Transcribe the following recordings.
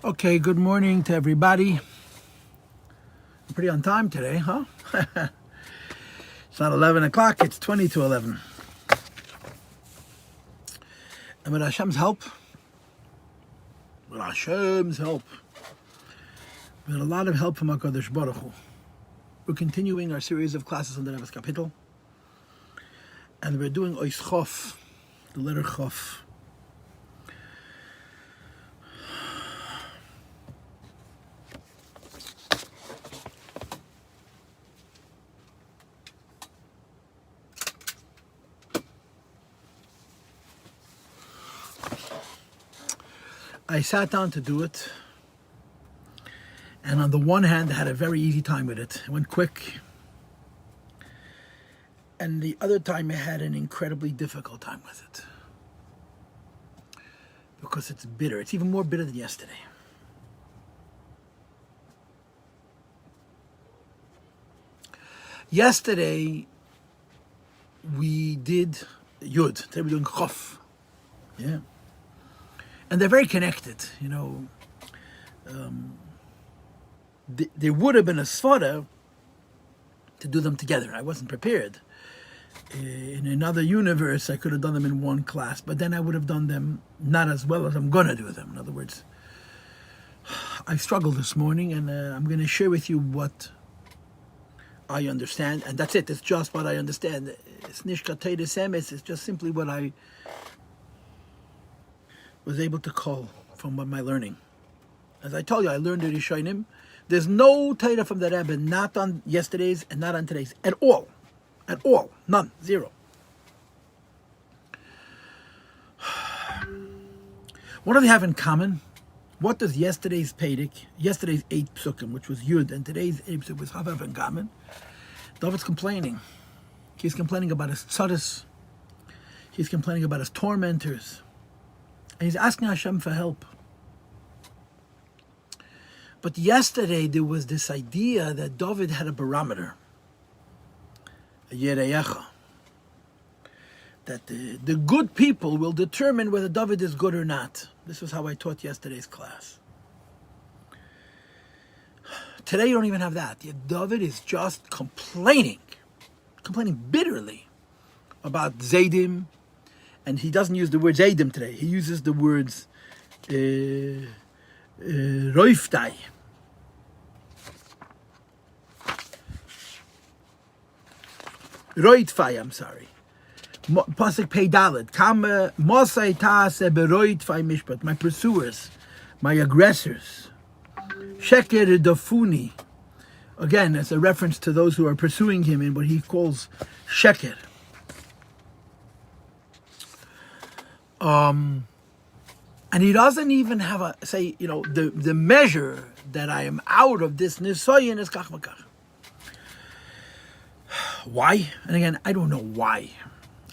Okay, good morning to everybody. I'm pretty on time today, huh? It's not 11 o'clock, it's 20 to 11. And with Hashem's help, with a lot of help from HaKadosh Baruch Hu, we're continuing our series of classes on the Rebbe's Kapital. And we're doing Ois Chof, the letter Chof. I sat down to do it, and on the one hand, I had a very easy time with it. It went quick. And the other time, I had an incredibly difficult time with it. Because it's bitter. It's even more bitter than yesterday. Yesterday, we did Yud. Today we're doing Chof. Yeah. And they're very connected, you know. There would have been a svara to do them together. I wasn't prepared. In another universe, I could have done them in one class, but then I would have done them not as well as I'm going to do them. In other words, I struggled this morning, and I'm going to share with you what I understand, and that's it. It's just what I understand. It's nishkatei desemes. It's just simply what I was able to call from my learning. As I told you, I learned the Rishonim. There's no Torah from the Rebbe, not on yesterday's and not on today's, at all. At all. None. Zero. What do they have in common? What does yesterday's Pedic, yesterday's 8 Pesukim, which was Yud, and today's 8 Pesukim, was have in common? David's complaining. He's complaining about his tzadis. He's complaining about his tormentors. And he's asking Hashem for help. But yesterday there was this idea that David had a barometer, a yereyecha, that the good people will determine whether David is good or not. This was how I taught yesterday's class. Today you don't even have that. David is just complaining bitterly about Zaydim. And he doesn't use the word Zaydim today. He uses the words Roiftai. Roitfai, I'm sorry. Pasuk Pei Dalet. Kama Mosai Taase Beroitfai Mishpat. My pursuers, my aggressors. Sheker Dafuni. Again, it's a reference to those who are pursuing him in what he calls Sheker. And he doesn't even have the measure that I am out of this nisoyin is kach v'kach. Why? And again, I don't know why.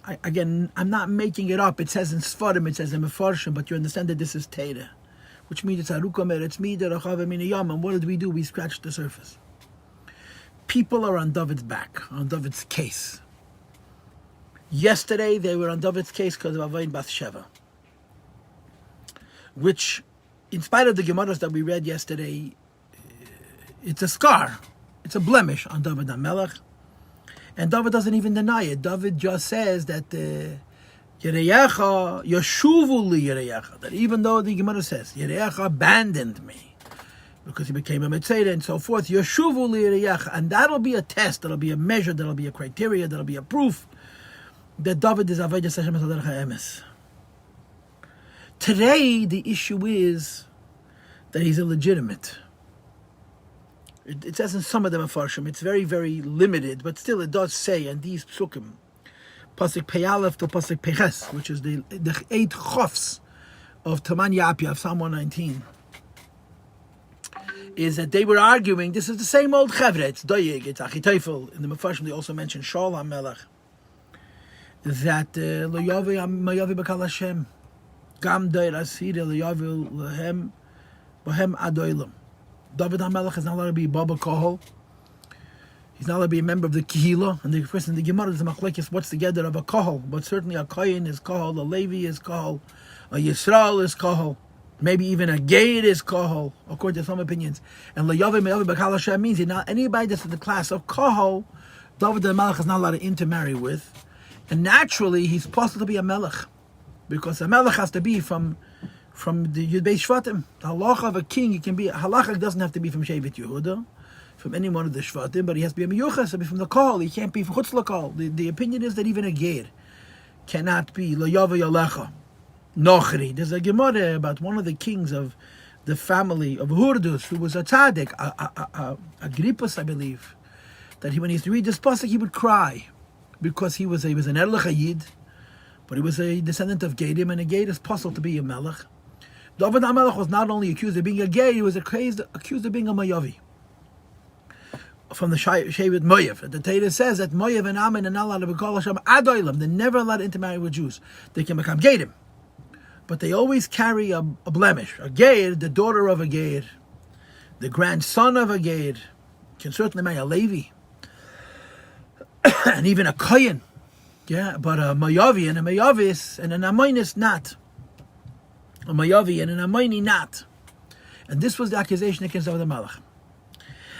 I'm not making it up. It says in Sfarim, it says in Mefarshim, but you understand that this is Teira, which means it's Arukamer, it's Mida, Rachav, Miniyam. And what did we do? We scratched the surface. People are on David's back, on David's case. Yesterday, they were on David's case because of Avayin Bathsheba, which, in spite of the Gemaras that we read yesterday, it's a scar, it's a blemish on David HaMelech, and David doesn't even deny it. David just says that Yereyecha, Yeshuvu li Yereyecha, that even though the Gemara says, Yereyecha abandoned me, because he became a Metzeda and so forth, Yeshuvu li Yereyecha, and that'll be a test, that'll be a measure, that'll be a criteria, that'll be a proof that David is Avodas Hashem Adarach HaEmes. Today, the issue is that he's illegitimate. It says in some of the Mefarshim, it's very, very limited, but still it does say, and these Pesukim, Pasuk Pei Aleph to Pasuk Pei Ches, which is the 8 Chofs of Taman Yapia of Psalm 119, is that they were arguing, this is the same old Chevre, it's Doyeg, it's Achitophel. In the Mefarshim, they also mention Shaul HaMelech, that lo yavi b'kal Hashem gam doir asira lo yavi lehem b'hem adoilam. David HaMelech is not allowed to be Baba Kohol. He's not allowed to be a member of the Kehila. And the first in the Gemara is a machlekes what's together of a Kohol, but certainly a Kohen is Kohol, a Levi is Kohol, a Yisrael is Kohol. Maybe even a geir is kohol, according to some opinions. And layavi meyavi b'kal Hashem means that not anybody that's in the class of kohol, David the Melech is not allowed to intermarry with. And naturally, he's supposed to be a melech, because a melech has to be from the Yud Beis Shvatim. The halacha of a king, he can be, halacha doesn't have to be from Shevet Yehuda, from any one of the Shvatim, but he has to be a miyuchas, be from the Kol. He can't be from Chutz L'Kol. The opinion is that even a geir cannot be layavi yalecha. Nochri. There's a Gemara about one of the kings of the family of Hurdus, who was a tzaddik, Agrippus, I believe, that when he used to read this pasuk, he would cry, because he was an Erlich Yid, but he was a descendant of Gedim, and a Ged is possible to be a Melech. David HaMelech was not only accused of being a Ged, he was accused of being a Mayavi, from the Shevet Moav. The Torah says that Moav and Ammon are not allowed to be called Hashem Adoilam. They're never allowed to intermarry with Jews. They can become Gedim, but they always carry a blemish. A Ged, the daughter of a Ged, the grandson of a Ged, can certainly marry a Levi, and even a Kohen. Yeah, but a Mayavi and a Mayavis and an Amoinis not. A Mayavi and an Amoini not. And this was the accusation against David HaMelech.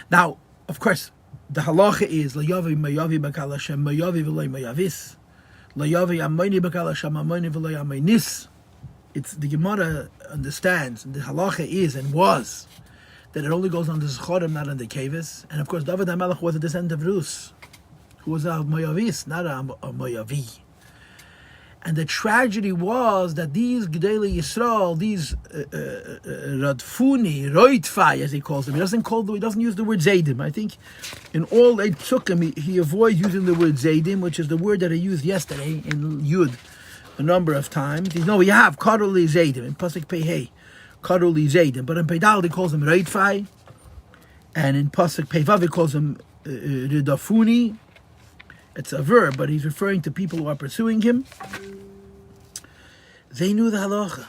Now, of course, the halacha is Layavi Mayavi B'kal Hashem Mayavi V'loi Mayavis, Layavi Amoini B'kal Hashem Amoini V'loi Amoinis. It's the Gemara understands, and the halacha is and was, that it only goes on the Zechorim, not on the Kevis. And of course, David HaMelech was a descendant of Rus, who was a Moavis, not a Moavi. And the tragedy was that these Gedolei Yisrael, these Radfuni, Roitfai, as he calls them, he doesn't use the word Zaydim. I think in all Pesukim he avoids using the word Zaydim, which is the word that I used yesterday in Yud a number of times. We have Karoli Zaydim in Pasuk Pei, Karoli Zaydim, but in Peidal he calls them Roitfai, and in Pasuk Peivav he calls them Radfuni. It's a verb, but he's referring to people who are pursuing him. They knew the halacha.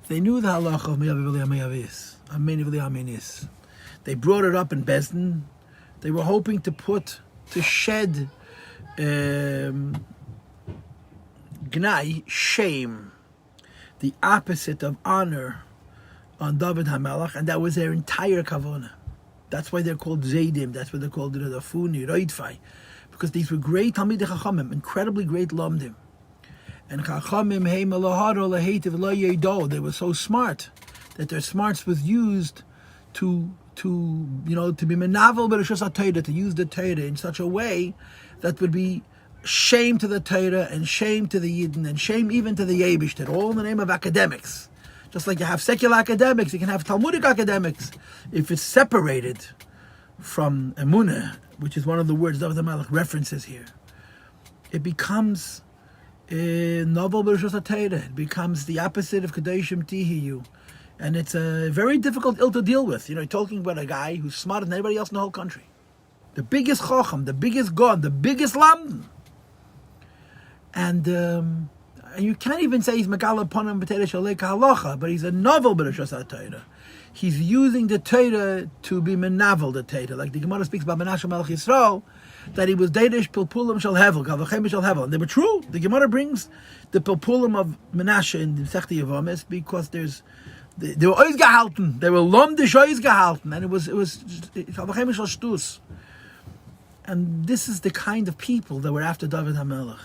They knew the halacha of Meyavi V'li HaMeyavis, Ameni V'li HaMenis. They brought it up in Bezdin. They were hoping to shed gnai, shame, the opposite of honor, on David HaMelech, and that was their entire kavanah. That's why they're called Zaydim. That's why they're called Radafuni, Roitfai, because these were great Talmidei Chachamim, incredibly great Lamdim. And Chachamim Heim Eloharo Laheitiv Lo Yedo. They were so smart that their smarts was used to be menavel b'reshus HaTorah, to use the Torah in such a way that would be shame to the Torah and shame to the Yidden and shame even to the Yebishter, all in the name of academics. Just like you have secular academics, you can have Talmudic academics. If it's separated from Emunah, which is one of the words David HaMelech references here, it becomes novel b'reshus HaTorah. It becomes the opposite of Kedoshim Tihiyu. And it's a very difficult ill to deal with. You're talking about a guy who's smarter than anybody else in the whole country. The biggest Chacham, the biggest God, the biggest Lamdan. And you can't even say he's Megala Ponim B'Teirah Shalei Halacha, but he's a novel b'reshus HaTorah. He's using the Torah to be menavel the Torah. Like the Gemara speaks about Menashe Melech Yisrael, that he was Deidish Pilpulim Shal Hevel, Kavachem Shal Hevel. And they were true. The Gemara brings the Pilpulim of Menashe in the Sechti Yevamis because they were always gehalten. They were lomdish always gehalten, and it was Kavachem Shal Shtus. And this is the kind of people that were after David HaMelech.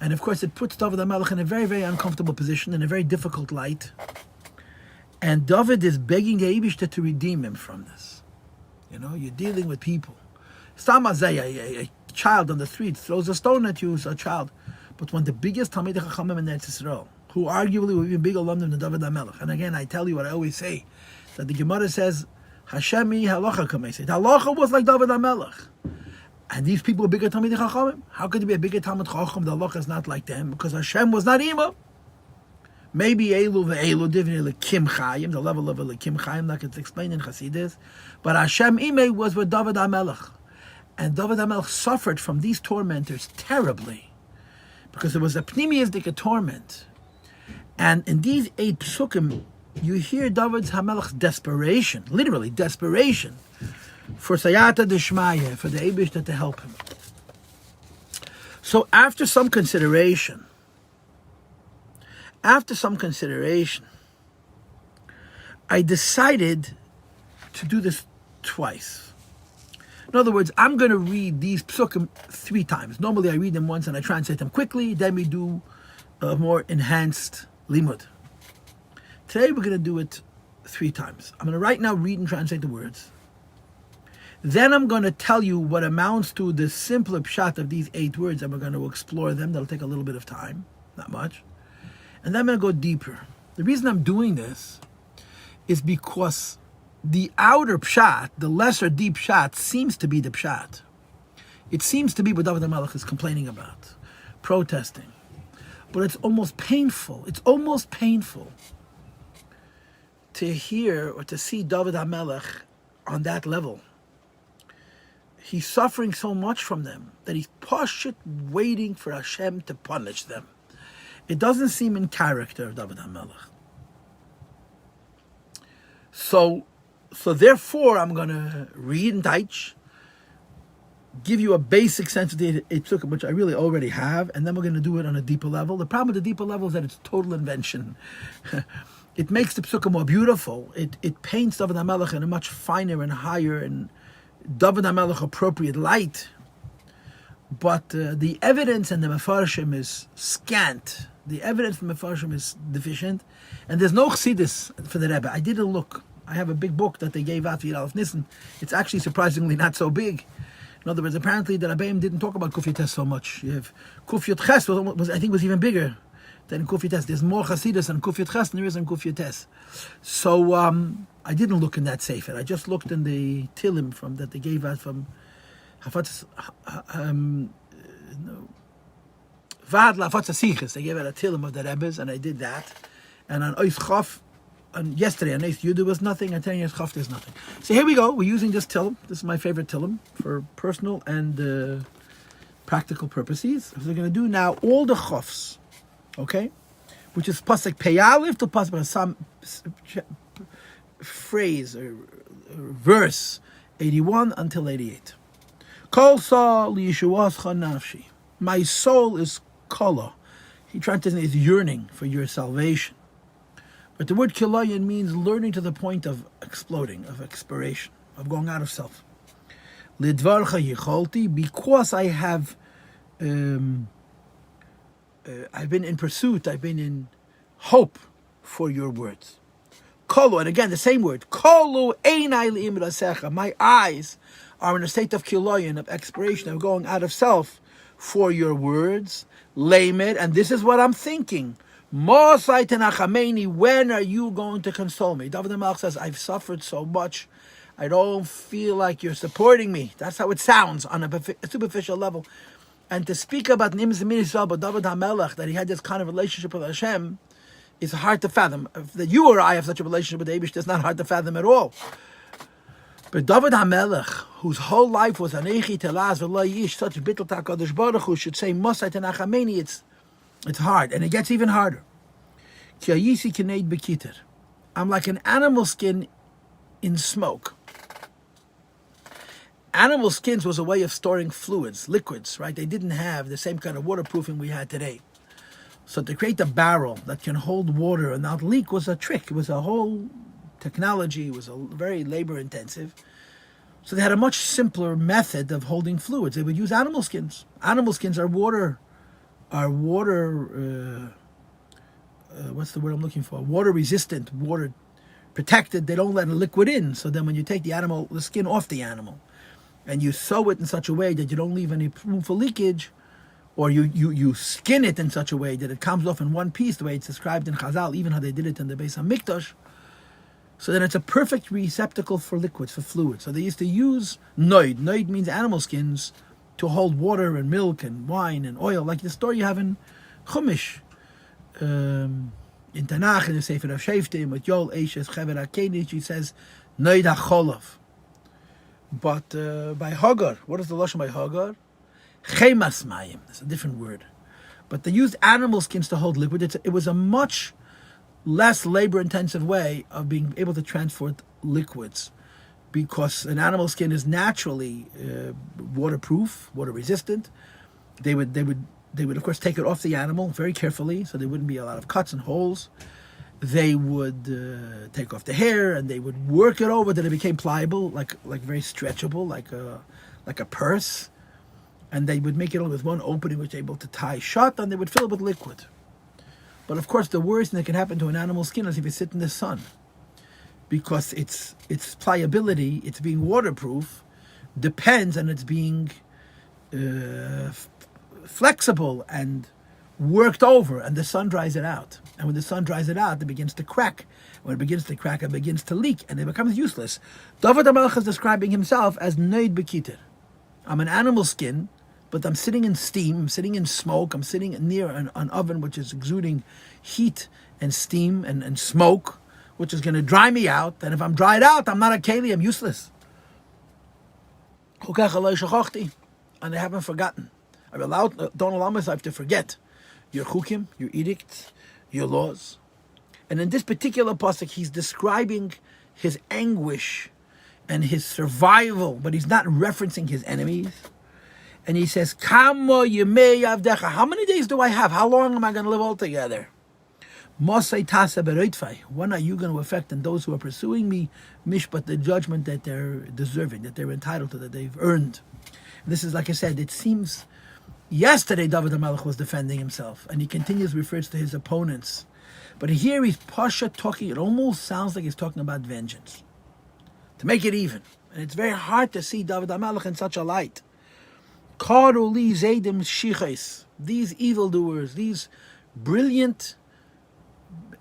And of course, it puts David HaMelech in a very, very uncomfortable position, in a very difficult light. And David is begging the Eibishter to redeem him from this. You're dealing with people. A child on the street throws a stone at you, a child. But one of the biggest Talmidei Chachamim in Eretz Yisrael, who arguably were even bigger than David HaMelech. And again, I tell you what I always say, that the Gemara says, Hashemi halacha kamei. The halacha was like David HaMelech. And these people were bigger Talmidei Chachamim. How could there be a bigger Talmid Chacham? The halacha is not like them, because Hashem was not Ima. Maybe Elu ve'Elu divnei lekim chayim, the level of a lekim chayim, like it's explained in Chassidus. But Hashem Ime was with David HaMelech. And David HaMelech suffered from these tormentors terribly, because it was a pnimiistic torment. And in these 8 Pesukim, you hear David HaMelech's desperation, literally desperation, for Sayata Deshmaya, for the Eibishter to help him. So after some consideration, After some consideration, I decided to do this twice. In other words, I'm going to read these Pesukim 3 times. Normally I read them once and I translate them quickly, then we do a more enhanced limud. Today we're going to do it 3 times. I'm going to right now read and translate the words. Then I'm going to tell you what amounts to the simpler pshat of these 8 words, and we're going to explore them. That'll take a little bit of time, not much. And then I'm going to go deeper. The reason I'm doing this is because the outer pshat, the lesser deep pshat, seems to be the pshat. It seems to be what David HaMelech is complaining about, protesting. But it's almost painful. It's almost painful to hear or to see David HaMelech on that level. He's suffering so much from them that he's pashut waiting for Hashem to punish them. It doesn't seem in character of David HaMelech. So therefore, I'm going to read in Deutsch, give you a basic sense of the Pesukim, which I really already have, and then we're going to do it on a deeper level. The problem with the deeper level is that it's total invention. It makes the Pesukim more beautiful. It paints David HaMelech in a much finer and higher and David HaMelech appropriate light. But the evidence in the Mefarshim is scant. The evidence from the Mefarshim is deficient. And there's no chassidus for the Rebbe. I did a look. I have a big book that they gave out for Yud Aleph Nissen. It's actually surprisingly not so big. In other words, apparently the Rebbeim didn't talk about Kuf Yates so much. You have Kuf Yud Ches was I think was even bigger than Kuf Yates. There's more chassidus on Kuf Yud Ches than there is on Kuf Yates. So I didn't look in that sefer. I just looked in the Tilim that they gave out from Hafatz Vad Lafatz Sichos. They gave out a Tilim of the Rebbe's, and I did that. And on Ois Chof, yesterday on Ois Yud, there was nothing. On 10 years Chof, there's nothing. So here we go. We're using this Tilim. This is my favorite Tilim for personal and practical purposes. So we're going to do now all the Chofs, okay? Which is Pasuk Peyalif to Pasuk some phrase or verse 81 until 88. Kol sa liyeshuascha nafshi. My soul is kala. He translates is yearning for your salvation. But the word kilayin means learning to the point of exploding, of expiration, of going out of self. Lidvarcha yicholti, because I have I've been in pursuit, I've been in hope for your words. Kolu, and again the same word. Kolu einai li'imrasecha. My eyes are in a state of kiloyin, of expiration, of going out of self for your words. Lamed, and this is what I'm thinking. Mosai tenachameni, when are you going to console me? David HaMelech says, I've suffered so much, I don't feel like you're supporting me. That's how it sounds on a superficial level. And to speak about Nimz Minisal, but David HaMelech, that he had this kind of relationship with Hashem, is hard to fathom. That you or I have such a relationship with Eibush, it's not hard to fathom at all. But David HaMelech, whose whole life was Anechi Telaz V'lo Yish, such bittul Takadosh Baruch Hu, should say Mosai Tenachameni. It's hard, and it gets even harder. Ki hayisi kineid b'kiter. I'm like an animal skin in smoke. Animal skins was a way of storing fluids, liquids, right? They didn't have the same kind of waterproofing we had today. So to create a barrel that can hold water and not leak was a trick. It was a whole technology. It was a very labor intensive. So they had a much simpler method of holding fluids. They would use animal skins. Animal skins are water, what's the word I'm looking for? Water resistant, water protected. They don't let a liquid in. So then when you take the skin off the animal, and you sew it in such a way that you don't leave any room for leakage, or you skin it in such a way that it comes off in one piece, the way it's described in Chazal, even how they did it in the Beis HaMikdash, so then it's a perfect receptacle for liquids, for fluids. So they used to use noid. Noid means animal skins to hold water and milk and wine and oil, like the story you have in Chumash, in Tanakh, in the Sefer of Sheftim, with Yol Eshes Chever HaKenish, he says, noid HaCholov. But by Hagar, what is the lashon by Hagar? Chemas mayim. That's a different word. But they used animal skins to hold liquid. It was a much less labor-intensive way of being able to transport liquids, because an animal skin is naturally waterproof, water-resistant. They would They would, of course, take it off the animal very carefully, so there wouldn't be a lot of cuts and holes. They would take off the hair, and they would work it over till it became pliable, like very stretchable, like a purse. And they would make it with one opening, which they were able to tie shut, and they would fill it with liquid. But of course, the worst thing that can happen to an animal's skin is if you sit in the sun, because its pliability, its being waterproof, depends on its being flexible and worked over, and the sun dries it out. And when the sun dries it out, it begins to crack. When it begins to crack, it begins to leak, and it becomes useless. David HaMelech is describing himself as Neid Bekiter. I'm an animal skin, but I'm sitting in steam, I'm sitting in smoke, I'm sitting near an oven which is exuding heat and steam and smoke, which is going to dry me out. And if I'm dried out, I'm not a keli, I'm useless. And I haven't forgotten. Don't allow myself to forget your chukim, your edicts, your laws. And in this particular pasuk, he's describing his anguish and his survival, but he's not referencing his enemies. And he says, Kamo yemei avdecha. How many days do I have? How long am I going to live altogether? Mosai tasa beroitfai. When are you going to affect in those who are pursuing me, mishpat, the judgment that they're deserving, that they're entitled to, that they've earned? And this is, like I said, it seems yesterday David HaMelech was defending himself, and he continues refers to his opponents. But here he's pasha talking, it almost sounds like he's talking about vengeance, to make it even. And it's very hard to see David HaMelech in such a light. Karuli zaydim shiches, these evildoers, these brilliant,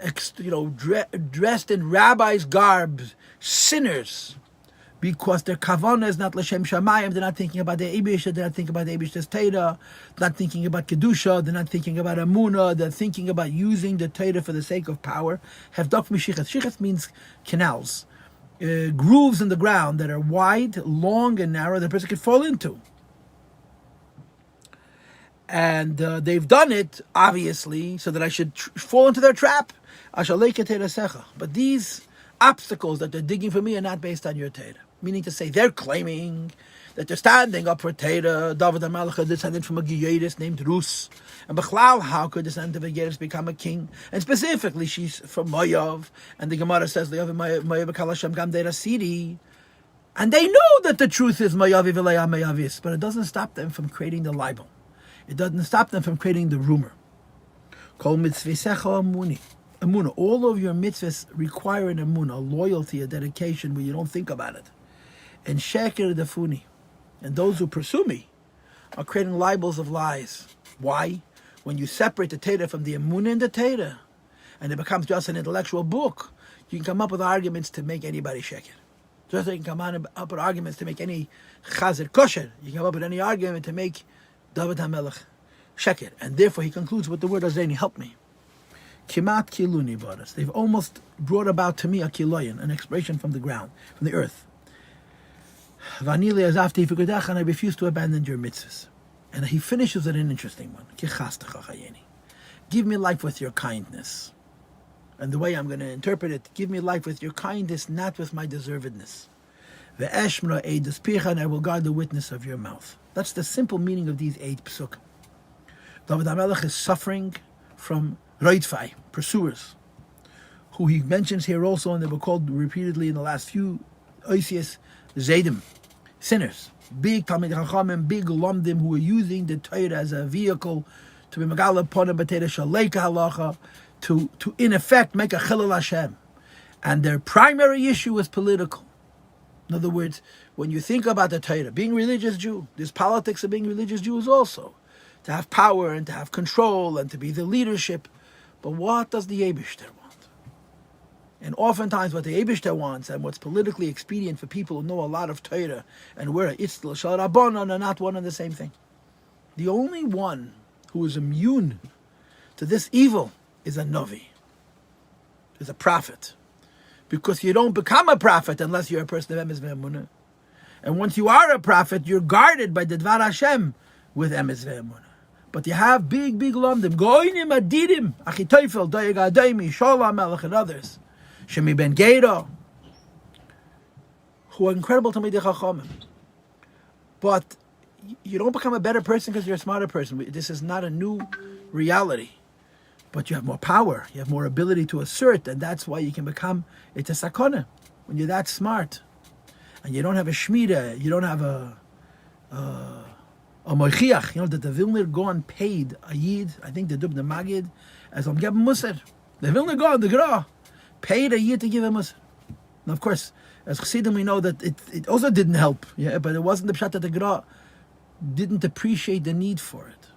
dressed in rabbis' garbs, sinners, because their kavanah is not l'shem shamayim. They're not thinking about the Eibush, they're not thinking about the Eibish's Torah, not thinking about kedusha, they're not thinking about amunah, they're thinking about using the Torah for the sake of power. Havdok mishiches. Shiches means canals, grooves in the ground that are wide, long, and narrow that a person could fall into. And they've done it, obviously, so that I should fall into their trap. But these obstacles that they're digging for me are not based on your Torah. Meaning to say, they're claiming that they're standing up for Torah. David HaMelech descended from a Giyedis named Rus. And Bechlal, how could descendant of a Giyedis become a king? And specifically, she's from Moav. And the Gemara says, Moav Hashem Gam Deira Sidi. And they know that the truth is Moavi V'leya Moavis, but it doesn't stop them from creating the libel. It doesn't stop them from creating the rumor. Kol mitzvisecha amuni. Amunah. All of your mitzvahs require an amunah, a loyalty, a dedication where you don't think about it. And sheker defuni. And those who pursue me are creating libels of lies. Why? When you separate the Torah from the amunah and the Torah, and it becomes just an intellectual book, you can come up with arguments to make anybody sheker. Just like you can come up with arguments to make any chazer kosher. You can come up with any argument to make David HaMelech sheker. And therefore he concludes with the word Azeni, help me. Kimat kiluni baras. They've almost brought about to me a kiloyan, an expiration from the ground, from the earth. Vanili azafti fikudecha, and I refuse to abandon your mitzvahs. And he finishes with an interesting one. Give me life with your kindness. And the way I'm going to interpret it, give me life with your kindness, not with my deservedness. Ve'eshmra eidus picha, and I will guard the witness of your mouth. That's the simple meaning of these 8 Pesukim. David HaMelech is suffering from Roitfai, pursuers, who he mentions here also, and they were called repeatedly in the last few Oisias, Zaydim, sinners, big Talmid Chachamim, big Lomdim, who were using the Torah as a vehicle to be Megala Pona B'Torah Shaleika Halacha, to in effect make a Chilul Hashem. And their primary issue was political. In other words, when you think about the Torah, being a religious Jew, there's politics of being religious Jews also, to have power and to have control and to be the leadership. But what does the Eibishter want? And oftentimes what the Eibishter wants and what's politically expedient for people who know a lot of Torah and where Itzl Shal Rabbanon are not one and the same thing. The only one who is immune to this evil is a Novi, is a prophet. Because you don't become a prophet unless you're a person of Emes Ve'emunah. And once you are a prophet, you're guarded by the Dvar Hashem with Emes Ve'emunah. But you have big lomdim, Goinim Adidim, Achitophel, Doeg Adaimi, Sholam Melech, and others, Shemi Ben Geda, who are incredible Talmidei Chachamim. But you don't become a better person because you're a smarter person. This is not a new reality. But you have more power. You have more ability to assert, and that's why you can become, it's a sakona. When you're that smart, and you don't have a shmira, you don't have a moichiach. You know, that the Vilna Gaon paid a yid, I think the Dubna Magid, as I'm giving musar. The Vilna Gaon, the Gra, paid a yid to give a musar. And of course, as Chassidim, we know that it also didn't help. Yeah, but it wasn't the pshat that the Gra didn't appreciate the need for it.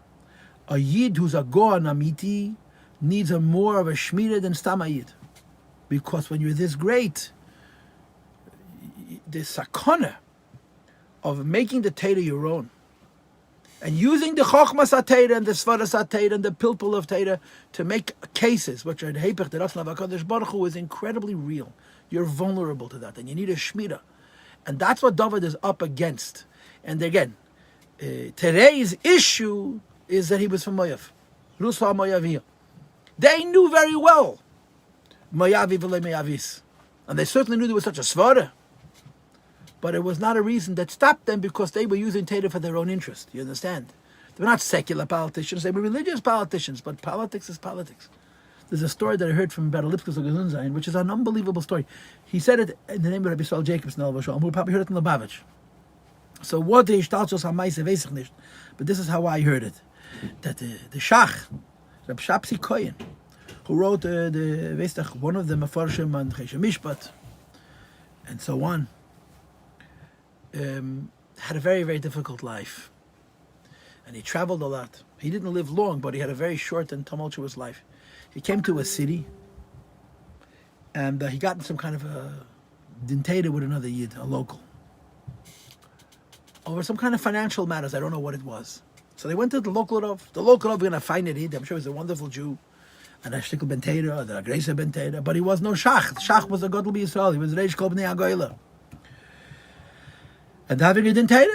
A yid who's a Gaon Amiti needs a more of a shmira than stam yid. Because when you're this great, the sakona of making the Torah your own, and using the chokhmas HaTorah and the svaras HaTorah and the pilpul of Torah to make cases, which are the heipech the Ratzon of HaKadosh Baruch Hu, is incredibly real. You're vulnerable to that, and you need a shmira. And that's what David is up against. And again, today's issue is that he was from Moav. Rusha Moaviyah. They knew very well Moavi v'le Moavis. And they certainly knew there was such a svara. But it was not a reason that stopped them, because they were using Torah for their own interest. You understand? They were not secular politicians. They were religious politicians. But politics is politics. There's a story that I heard from Ber Lipskis of Gazunzayin, which is an unbelievable story. He said it in the name of Rabbi Saul Jacobs, who probably heard it in Lubavitch. So what the Ishtalchos HaMaise weiß ich nicht. But this is how I heard it. That the Shach, Rabbi Shapsi Koyen, who wrote one of the Mefarshim and Chesha Mishpat, and so on, had a very, very difficult life. And he traveled a lot. He didn't live long, but he had a very short and tumultuous life. He came to a city, and he got in some kind of a dintata with another yid, a local, over some kind of financial matters. I don't know what it was. So they went to the local Rav. The local Rav was going to find it. I'm sure he was a wonderful Jew, and a shtikl ben Teda, the Agresa ben Teda, but he was no Shach. Shach was a Gadol B'Yisrael. He was Reish Kol B'nei Agoyla. And having a dintata.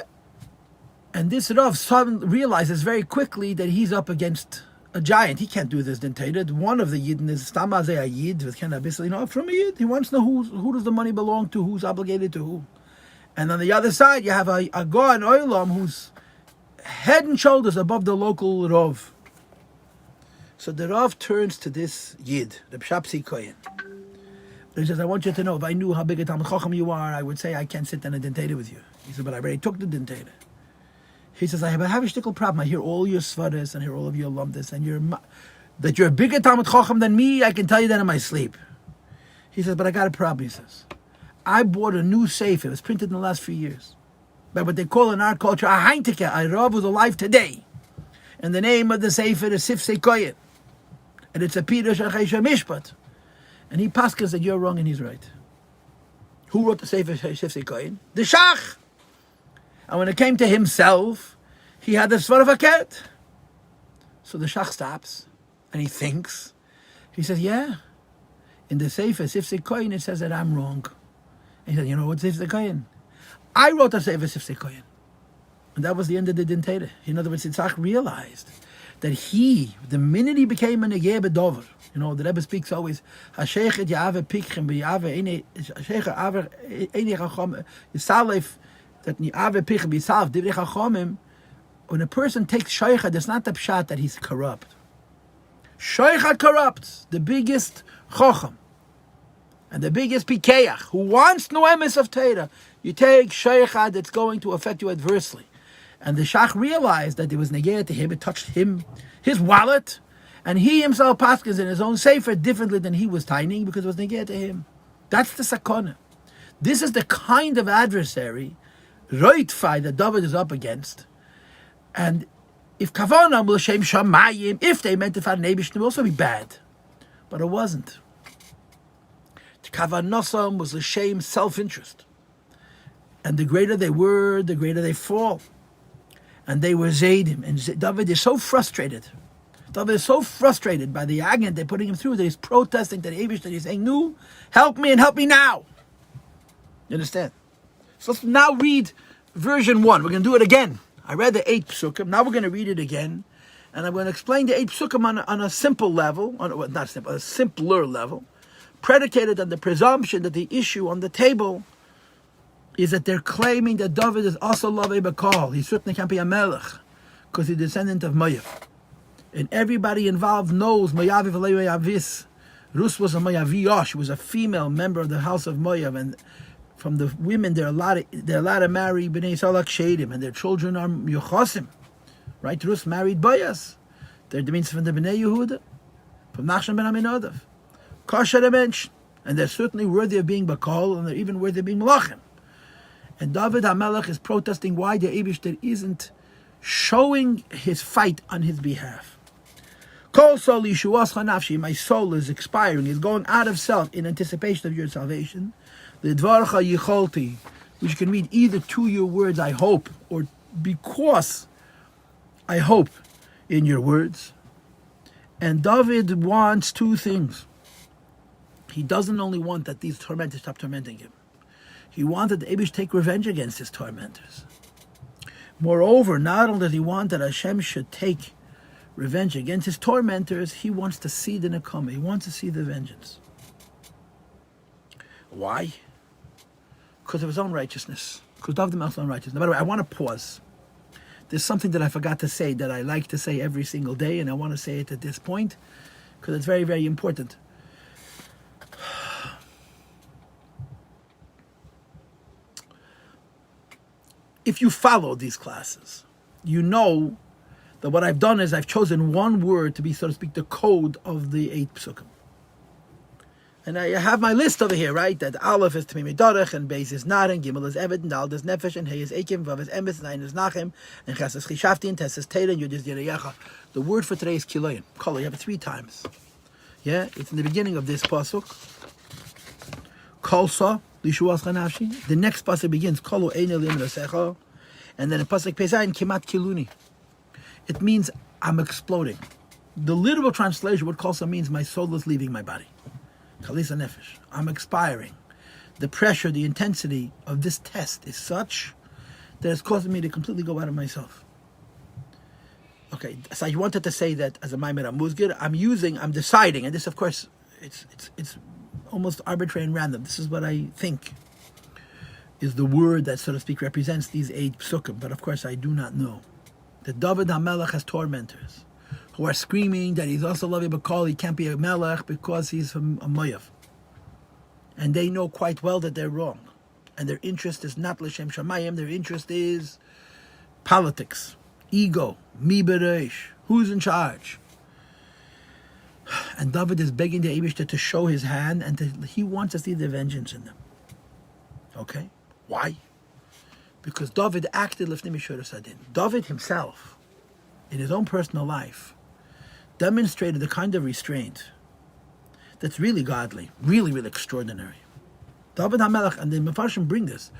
And this Rav realizes very quickly that he's up against a giant. He can't do this dintata. One of the Yidden is Stamazeh a Yid with cannabis. From a Yid. He wants to know who does the money belong to, who's obligated to who. And on the other side, you have a Goan Oilam who's head and shoulders above the local Rav. So the Rav turns to this Yid, the Pshapsi Koyen. He says, I want you to know, if I knew how big a Talmud Chacham you are, I would say I can't sit down and dintata with you. He said, but I already took the dintata. He says, I have a shtickle problem. I hear all your svaras and I hear all of your lumdis, and that you're a bigger Talmud Chacham than me, I can tell you that in my sleep. He says, but I got a problem, he says. I bought a new sefer. It was printed in the last few years. By what they call in our culture, a Heintike, a Rav who's alive today. And the name of the sefer is Sifsei Koyen. And it's a Pirush HaChesha Mishpat. And he paskins that you're wrong and he's right. Who wrote the sefer Sifsei Koyen? The Shach. And when it came to himself, he had the Svar of a cat. So the Shach stops and he thinks. He says, yeah, in the sefer Sifsei Koyen it says that I'm wrong. And he said, you know what Sifsei Koyen? I wrote a sefer Sifsei Koyen. And that was the end of the dintata. In other words, Yitzhak realized that the minute he became a negeh bedover, the Rebbe speaks always, Hashechet ya'ave pikchem b'ya'ave hashechet aver einei chachom yisalef, that ya'ave pikchem b'yisalef divrei chachomim. When a person takes shaycha, that's not the pshat that he's corrupt. Shaycha corrupts the biggest chacham and the biggest pikeach who wants no emes of Torah. You take shaycha that's going to affect you adversely. And the Shach realized that there was negeh to him. It touched him, his wallet, and he himself paskins in his own sefer differently than he was tining because it was negeh to him. That's the sakona. This is the kind of adversary, roitfai, that David is up against. And if kavanam will shem shamayim, if they meant to find Nebish, it would also be bad. But it wasn't. Kavanosam was a shame self-interest. And the greater they were, the greater they fall. And they were Zaydim. And David is so frustrated. David is so frustrated by the agony they're putting him through that he's protesting to the Abish, that he's saying, no, help me and help me now. You understand? So let's now read version 1. We're going to do it again. I read the 8 Pesukim. Now we're going to read it again. And I'm going to explain the 8 Pesukim on a simple level, not simple, a simpler level, predicated on the presumption that the issue on the table is that they're claiming that David is also Lavei Bakal. He certainly can't be a melech because he's a descendant of Moav. And everybody involved knows Moav Avis. Rus was a Moaviyosh. She was a female member of the house of Moav, and from the women they're allowed to marry Bnei Salak Shedim, and their children are Yochosim. Right? Rus married Boyas. They're the means from the Bnei Yehuda, from Nachshon ben Aminadav. Kosher mention, and they're certainly worthy of being Bakal, and they're even worthy of being Melachim. And David HaMelech is protesting why the Eibishter isn't showing his fight on his behalf. Kol sol yishuas chanafshi, my soul is expiring, is going out of self in anticipation of your salvation. L'dvarcha yicholti, which can mean either to your words, I hope, or because I hope in your words. And David wants two things. He doesn't only want that these tormentors stop tormenting him. He wanted the Eibush to take revenge against his tormentors. Moreover, not only does he want that Hashem should take revenge against his tormentors, he wants to see the Nekama. He wants to see the vengeance. Why? Because of his own righteousness. Because David HaMelech's own righteousness. By the way, I want to pause. There's something that I forgot to say that I like to say every single day, and I want to say it at this point because it's very, very important. If you follow these classes, you know that what I've done is I've chosen one word to be, so to speak, the code of the 8 Pesukim. And I have my list over here, right? That Aleph is Tmimei Dorech, and Beis is Naren, Gimel is Eved, and Dal is Nefesh, and Hey is Ekim, Vav is Emes, and Ein is Nachem, and Ches is Chishafti, and Tes is Teira, and Yud is Yereyecha. The word for today is Kiloyim. Kolo, you have it 3 times. Yeah, it's in the beginning of this pasuk. Kolsa, Lishuas Chanafshi. The next pasuk begins, Kolo Eine Lim Rasecha. And then in pasuk Pesayin, Kimat Kiluni. It means, I'm exploding. The literal translation, what Kolsa means, my soul is leaving my body. Chalisa Nefesh. I'm expiring. The pressure, the intensity of this test is such that it's causing me to completely go out of myself. Okay, so I wanted to say that as a Maimer Amuzgir, I'm deciding, and this of course, it's almost arbitrary and random. This is what I think is the word that, so to speak, represents these 8 Pesukim, but of course I do not know. That David HaMelech has tormentors who are screaming that he's also Lavei Bakal, he can't be a Melech because he's from a Moav. And they know quite well that they're wrong. And their interest is not L'Shem Shamayim, their interest is politics, ego, mi bereish, who's in charge. And David is begging the Eibishter to show his hand, and he wants to see the vengeance in them. Okay? Why? Because David acted Lifnei Mishur Sadin. David himself, in his own personal life, demonstrated the kind of restraint that's really godly, really, really extraordinary. David HaMelech, and the Mefarshim bring this,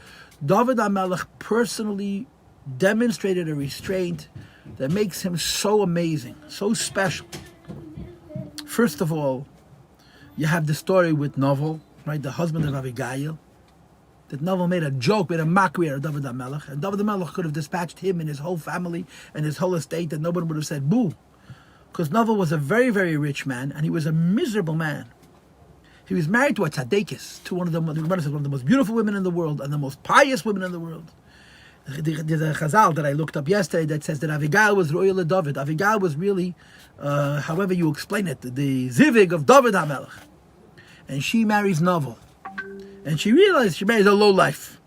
David HaMelech personally demonstrated a restraint that makes him so amazing, so special. First of all, you have the story with Novel, right, the husband of Abigail, that Novel made a joke, made a mockery out of David HaMelech, and David HaMelech could have dispatched him and his whole family and his whole estate, and nobody would have said boo. Because Novel was a very, very rich man, and he was a miserable man. He was married to a tzaddikus, to one of the most beautiful women in the world, and the most pious women in the world. There's a chazal that I looked up yesterday that says that Abigail was royal of David. Abigail was really, however you explain it, the zivig of David HaMelech. And she marries Novel. And she realized she marries a lowlife.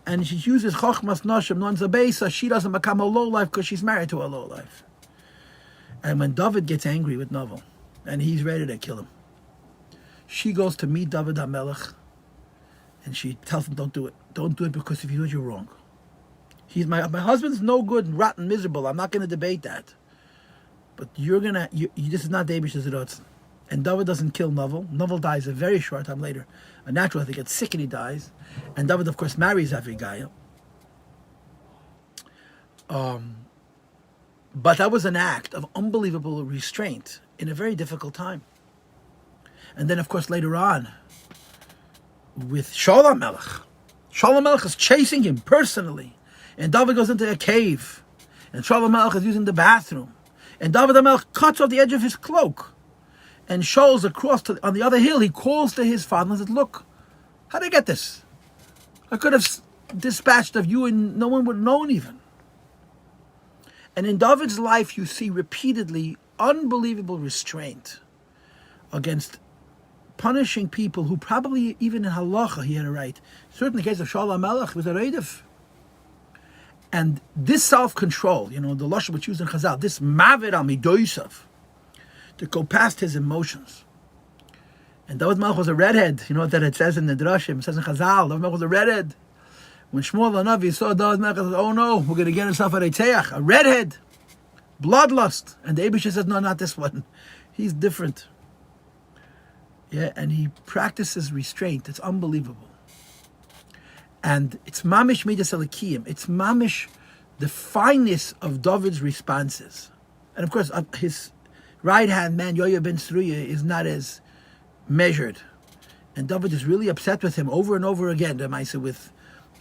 And she uses chokhmas noshim non zabesa. She doesn't become a lowlife because she's married to a lowlife. And when David gets angry with Novel, and he's ready to kill him, she goes to meet David HaMelech, and she tells him, don't do it. Don't do it, because if you do it, you're wrong. He's my husband's no good, rotten, miserable. I'm not going to debate that. But this is not David Shazirotz. And David doesn't kill Novel. Novel dies a very short time later. A natural, I think, gets sick and he dies. And David, of course, marries Abigail. But that was an act of unbelievable restraint in a very difficult time. And then, of course, later on, with Shaul HaMelech. Shaul HaMelech is chasing him personally. And David goes into a cave. And Shaul HaMelech is using the bathroom. And David HaMelech cuts off the edge of his cloak. And Shaul's across on the other hill. He calls to his father and says, look, how did I get this? I could have dispatched of you and no one would have known even. And in David's life, you see repeatedly unbelievable restraint against punishing people who probably, even in halacha, he had a right. Certainly in the case of Shaul HaMelech, was a reidif. And this self-control, the lashon which used in Chazal, this maver al midoisav, to go past his emotions. And David Melech was a redhead. You know what that it says in the Drashim? It says in Chazal, David Melech was a redhead. When Shmuel HaNavi saw David Melech, he said, oh no, we're going to get himself a reitzeach, a redhead, bloodlust. And the Eibusha says, no, not this one. He's different. Yeah, and he practices restraint. It's unbelievable. And it's mamish midas elikiyim. It's mamish the fineness of David's responses. And of course, his right-hand man, Yoav ben Tzruya, is not as measured. And David is really upset with him over and over again. The Maisa with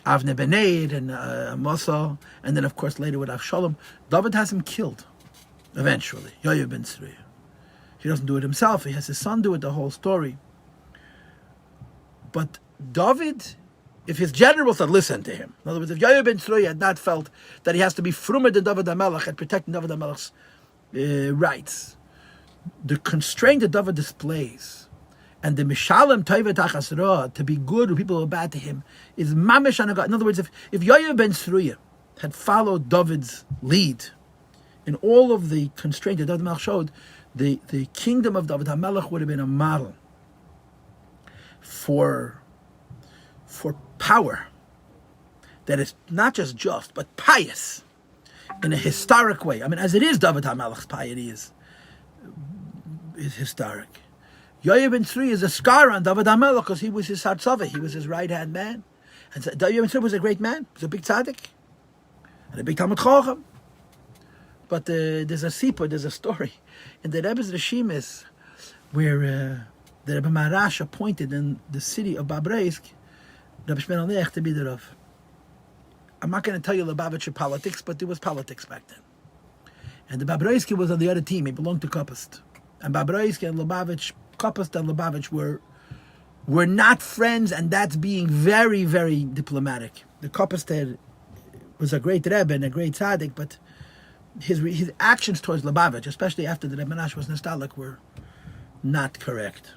Avner ben Eid and Amasa, and then of course later with Avshalom. David has him killed, eventually, Yoav ben Tzruya. He doesn't do it himself, he has his son do it, the whole story. But David, if his generals had listened to him, in other words, if Yoav ben Tzruya had not felt that he has to be frumer than David HaMelech and protecting David HaMelech's rights, the constraint that David displays, and the mishalem taiva tachas ra, to be good when people are bad to him, is mamish anagat. In other words, if Yoav ben Tzruya had followed David's lead in all of the constraint that David HaMelech showed, the kingdom of David HaMelech would have been a model for power that is not just, but pious in a historic way. I mean, as it is, David HaMelech's piety is historic. Yoav ben Tzruya is a scar on David HaMelech because he was his Sartzava, he was his right-hand man. And Yoav ben Tzruya was a great man, he was a big tzaddik, and a big Talmud Chacham. But there's a sipur, there's a story in the Rebbe's Rishimis where the Rebbe Marash appointed in the city of Babreisk Rebbe Shmuel Nech to be the Rav. I'm not going to tell you Lubavitcher politics, but there was politics back then. And the Babreiski was on the other team. He belonged to Kopist. And Babreiski and Lubavitch, Kopist and Lubavitch were not friends, and that's being very, very diplomatic. The Kopist was a great Rebbe and a great tzaddik, but his actions towards Lubavitch, especially after the Rebbe Marash was nostalgic, were not correct.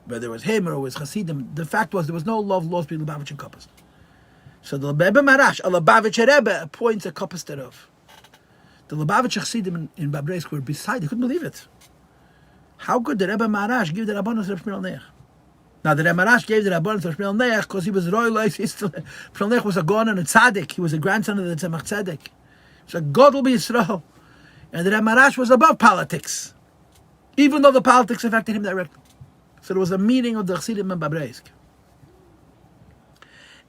Whether it was him or it was Hasidim, the fact was there was no love lost between Lubavitch and Kopist. So the Rebbe Marash, a Lubavitcher Rebbe, appoints a Kopist Rav. The Lubavitcher Hasidim in Babreisk were beside, they couldn't believe it. How could the Rebbe Marash give the Rabbanos to Rebbe Shmuel Nech? Now the Rebbe Marash gave the Rabbanos to Rebbe Shmuel Nech because he was royal. Shmuel Nech was a Gon and a Tzaddik. He was a grandson of the Tzemach Tzedek. So God will be Yisrael. And the Rebbe Marash was above politics, even though the politics affected him directly. So there was a meeting of the Chassidim in Babreisk.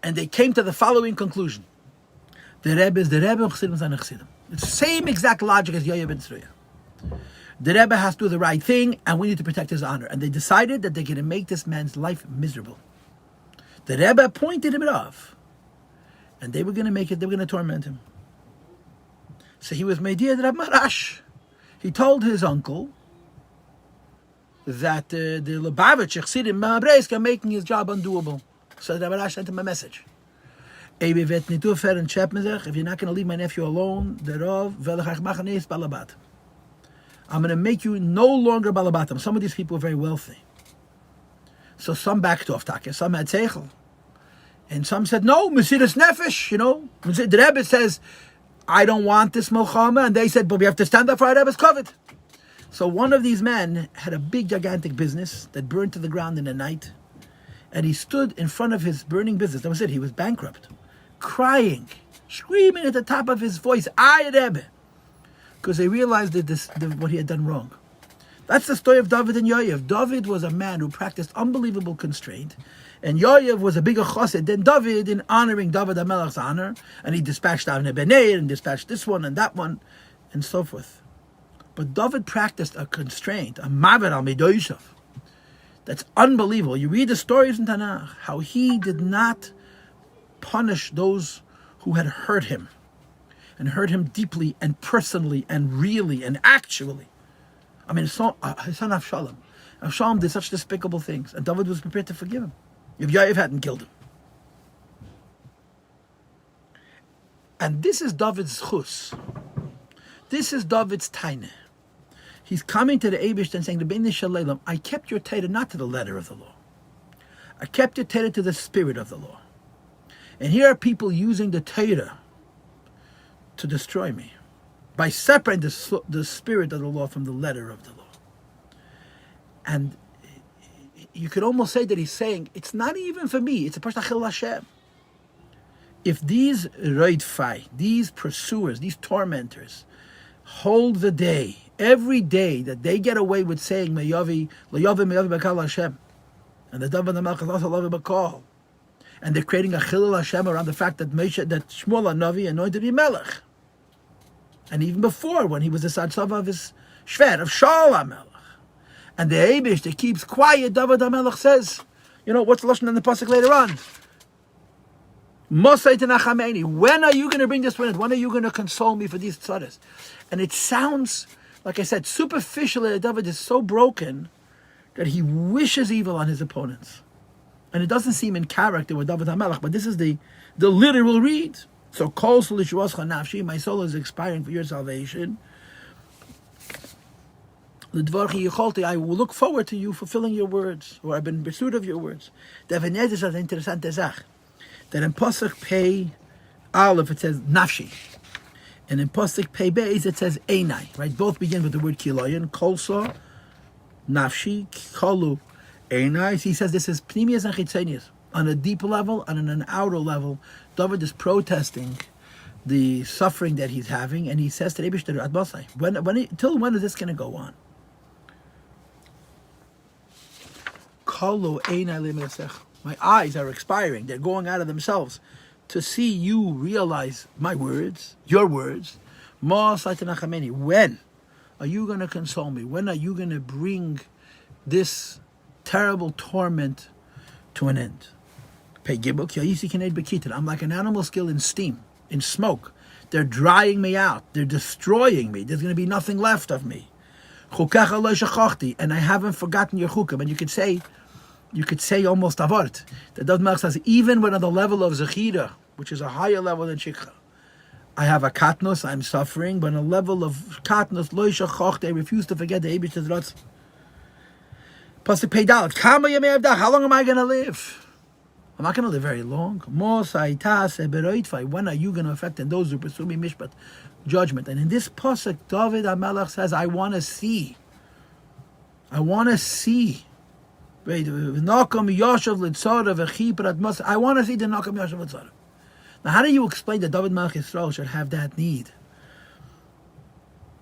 And they came to the following conclusion. The Rebbe is the Rebbe, and Chassidim is the Chassidim. It's the same exact logic as Yoav ben Tzruya. The Rebbe has to do the right thing, and we need to protect his honor. And they decided that they're going to make this man's life miserable. The Rebbe appointed him Rav. And they were going to make it, they were going to torment him. So he was Meidiyah Rab Marash. He told his uncle that the Lubavitch Chassidim Babreisk are making his job undoable. So Rab Marash sent him a message. If you're not going to leave my nephew alone, I'm going to make you no longer balabatim. Some of these people are very wealthy. So some backed off, some had seichel. And some said, no, Mesiras Nefesh, The Rebbe says, I don't want this Milchama. And they said, but we have to stand up for our Rebbe's covet. So one of these men had a big, gigantic business that burned to the ground in the night. And he stood in front of his burning business. That was it. He was bankrupt. Crying, screaming at the top of his voice, I Rebbe. Because they realized that what he had done wrong. That's the story of David and Yoav. David was a man who practiced unbelievable constraint. And Yoav was a bigger chassid than David in honoring David HaMelech's honor. And he dispatched Avner ben Eid and dispatched this one and that one and so forth. But David practiced a constraint, a maver al midoisav. That's unbelievable. You read the stories in Tanakh, how he did not punish those who had hurt him. And hurt him deeply and personally and really and actually. I mean, his son Avshalom. Avshalom did such despicable things. And David was prepared to forgive him. If Yoav hadn't killed him. And this is David's chus. This is David's taineh. He's coming to the Eibush and saying, I kept your Torah not to the letter of the law. I kept your Torah to the spirit of the law. And here are people using the Torah to destroy me by separating the spirit of the law from the letter of the law. And you could almost say that he's saying, it's not even for me, it's a person Achil Hashem. If these Roidfai, these pursuers, these tormentors, hold the day, every day that they get away with saying Meyavi, Layavi Meyavi Bakal Hashem, and the David Melch is also Lavi Bakal, and they're creating a Chilul Hashem around the fact that Shmuel HaNavi anointed him Melech, and even before when he was the Satzava of his Shver of Shaul HaMelech, and the Eibush that keeps quiet, David HaMelech says, what's the lashon in the pasuk later on? When are you going to bring this witness? When are you going to console me for these tzaddis? And it sounds, like I said, superficially, David is so broken that he wishes evil on his opponents. And it doesn't seem in character with David HaMelech, but this is the literal read. So, Kol Sulishuascha Nafshi, my soul is expiring for your salvation. I will look forward to you fulfilling your words, or I've been in pursuit of your words. That in Pasuk Pei Aleph it says Nafshi, and in Pasuk Pei Beis it says Einai. Right, both begin with the word Kiloyan. Kolso Nafshi Kolu Einai. He says this is Pnimius and Chitzenius on a deeper level and on an outer level. David is protesting the suffering that he's having, and he says to Rebbe till when is this going to go on? Kolu Einai le'melesech. My eyes are expiring. They're going out of themselves to see you realize my words, your words. When are you going to console me? When are you going to bring this terrible torment to an end? I'm like an animal skill in steam, in smoke. They're drying me out. They're destroying me. There's going to be nothing left of me. And I haven't forgotten your chukim. And you could say almost avart. The David Melech says, even when on the level of Zechira, which is a higher level than Shikha, I have a katnos, I'm suffering, but on a level of katnos, lo yishachach, they refuse to forget the Eibush Tezratz. Pasuk Pei Dalet, Kama yamei avdah, how long am I going to live? I'm not going to live very long. When are you going to affect and those who pursue me mishpat, judgment? And in this pasuk, David HaMelech says, I want to see. I want to see the Nakam Yashav Litzara. I want to see the Nakam Yashav Litzara. Now, how do you explain that David Melech Yisrael should have that need?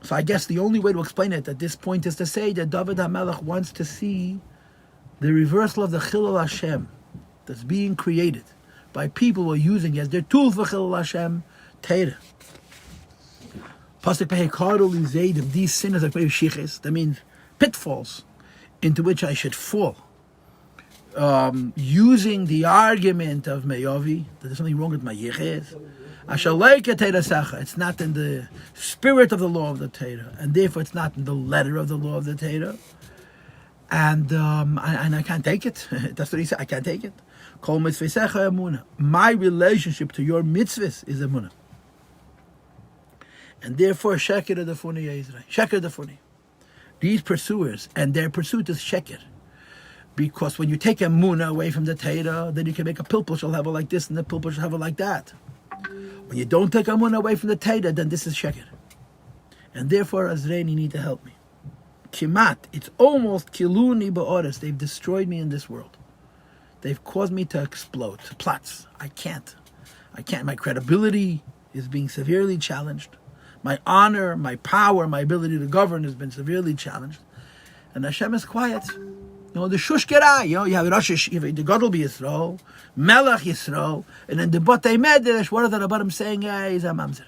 So I guess the only way to explain it at this point is to say that David HaMelech wants to see the reversal of the Chilul Hashem that's being created by people who are using it as their tool for Chilul Hashem, Torah. Pasuk Pehekadu Lizaydim, these sinners are shiches. That means pitfalls into which I should fall. Using the argument of Meyavi, that there's something wrong with my yiches. It's not in the spirit of the law of the Torah, and therefore it's not in the letter of the law of the Torah. And I can't take it. That's what he said. I can't take it. My relationship to your mitzvahs is emunah. And therefore, sheker defuni Yisrael. Sheker defuni. These pursuers, and their pursuit is sheker. Because when you take emunah away from the Torah, then you can make a pilpul shel hevel like this and the pilpul shel hevel like that. When you don't take emunah away from the Torah, then this is sheker. And therefore, Azrein, you need to help me. Kimat, it's almost kiluni ba'oris. They've destroyed me in this world. They've caused me to explode. Platz. I can't. My credibility is being severely challenged. My honor, my power, my ability to govern has been severely challenged. And Hashem is quiet. The Shush Gerai, you have Rosh, you have the Gadol Yisrael, Melech Yisrael, and then the Batei Medrash, what are the Rabbanim saying? He's a mamzer.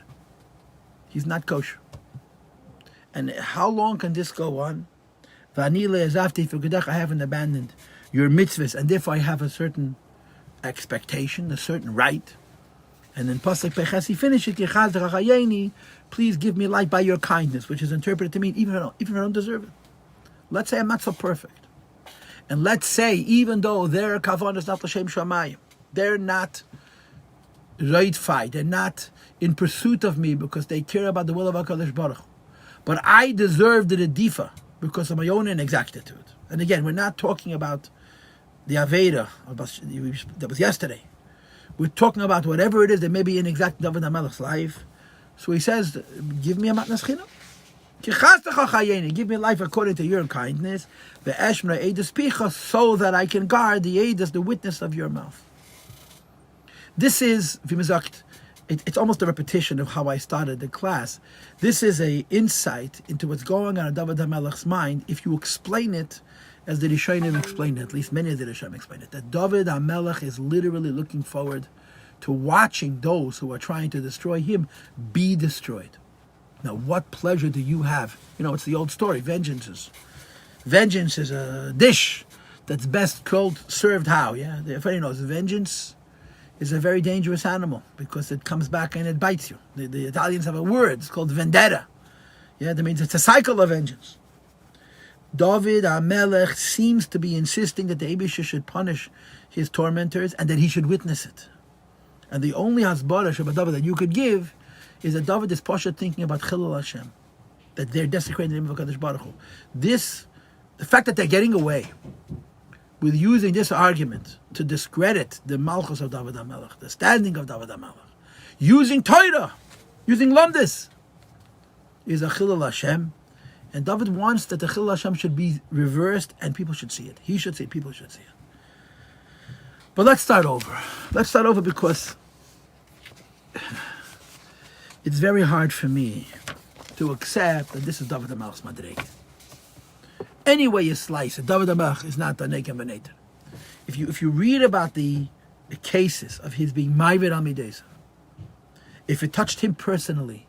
He's not kosher. And how long can this go on? I haven't abandoned your mitzvahs, and therefore I have a certain expectation, a certain right. And then Pasuk Peches, he finishes, please give me light by your kindness, which is interpreted to mean even if I don't deserve it. Let's say I'm not so perfect. And let's say, even though their kavanah is not l'shem shamayim, they're not right fight. They're not in pursuit of me because they care about the will of HaKadosh Baruch Hu. But I deserve the redifa because of my own inexactitude. And again, we're not talking about the Aveda that was yesterday. We're talking about whatever it is that may be inexact in David HaMelech's life. So he says, give me a matnas chinam. Give me life according to your kindness, so that I can guard the edus, the witness of your mouth. This is, it's almost a repetition of how I started the class. This is an insight into what's going on in David HaMelech's mind if you explain it as the Rishonim explained it, at least many of the Rishonim explained it, that David HaMelech is literally looking forward to watching those who are trying to destroy him be destroyed. Now, what pleasure do you have? It's the old story, vengeance is a dish that's best served how, yeah? Everybody knows vengeance is a very dangerous animal because it comes back and it bites you. The Italians have a word, it's called vendetta. Yeah, that means it's a cycle of vengeance. David HaMelech seems to be insisting that the Eibusha should punish his tormentors and that he should witness it. And the only hasbara Shabbat David that you could give is that David is pasha thinking about Chilul Hashem, that they're desecrating the name of HaKadosh Baruch Hu. The fact that they're getting away with using this argument to discredit the Malchus of David HaMelech, the standing of David HaMelech, using Torah, using Lamdis, is a Chilul Hashem. And David wants that the Chilul Hashem should be reversed and people should see it. He should see it, people should see it. But let's start over. Let's start over because it's very hard for me to accept that this is David HaMelech's Madrega. Any way you slice it, David HaMelech is not the Nekem Beneter. If you read about the cases of his being Ma'avid Amidesa, if it touched him personally,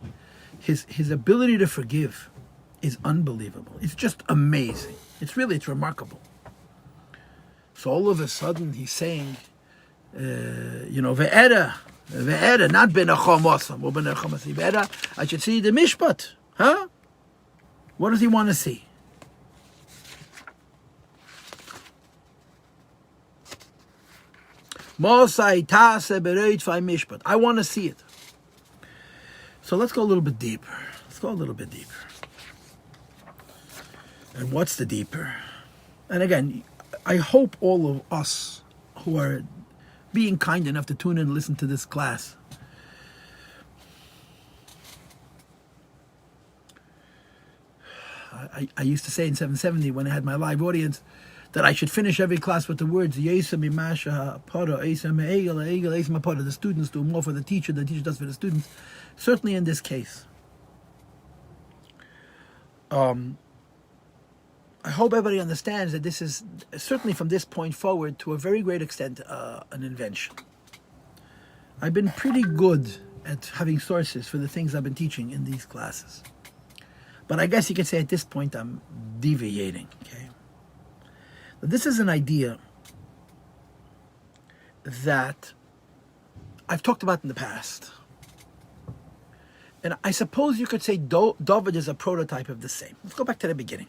his ability to forgive is unbelievable. It's just amazing. It's remarkable. So all of a sudden he's saying, ve'era, not ben achomosam, or ben achomosam, ve'era, I should see the mishpat. Huh? What does he want to see? Mosai tase bereit fai mishpat. I want to see it. So let's go a little bit deeper. And what's the deeper? And again, I hope all of us who are being kind enough to tune in and listen to this class I used to say in 770 when I had my live audience that I should finish every class with the words Yesa Mimasha Pada Esa Me'egel Egel Esa Pada. The students do more for the teacher does for the students. Certainly in this case. I hope everybody understands that this is, certainly from this point forward, to a very great extent, an invention. I've been pretty good at having sources for the things I've been teaching in these classes. But I guess you could say at this point I'm deviating, okay? But this is an idea that I've talked about in the past. And I suppose you could say David is a prototype of the same. Let's go back to the beginning.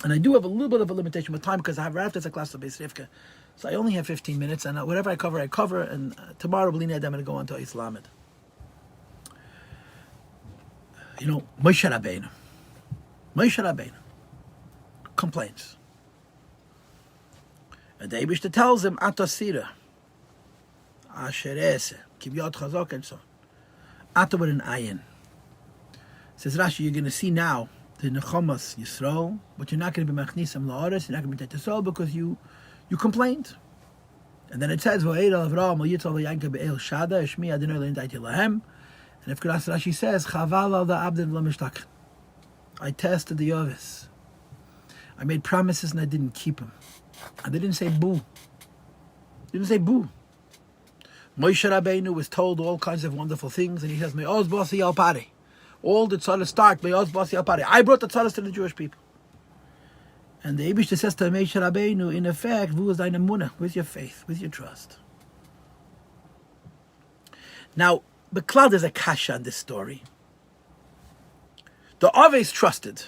And I do have a little bit of a limitation with time because I have right after the class of Beis Rivka. So I only have 15 minutes, and whatever I cover, and tomorrow, I'm going to go on to Islamed. Moshe Rabbeinu complains. And the Eibishter tells him, Atasira, Asherese, Kibyot Chazok, and so on. Ata with an ayin. Says Rashi, you're going to see now the Nechomas Yisrael, but you're not going to be Machnisam La'aretz, you're not going to be Tetisol because you complained. And then it says, V'eid al Avraham al Yitzhak v'Yanka be'el Shada, Shmi Adonai le'indaiti lahem. And if Rashi says, Chaval al da'abdin v'lamishtak. I tested the Yovis. I made promises and I didn't keep them. And they didn't say boo. Moshe Rabbeinu was told all kinds of wonderful things, and he says, Me'oz basi al pari. All the tzaras start, Me'oz basi al pari. I brought the tzaras to the Jewish people. And the Eibishter says to Moshe Rabbeinu, in effect, Vu is deine emunah, with your faith, with your trust. Now, Beklal, there's a kasha in this story. The Aves trusted.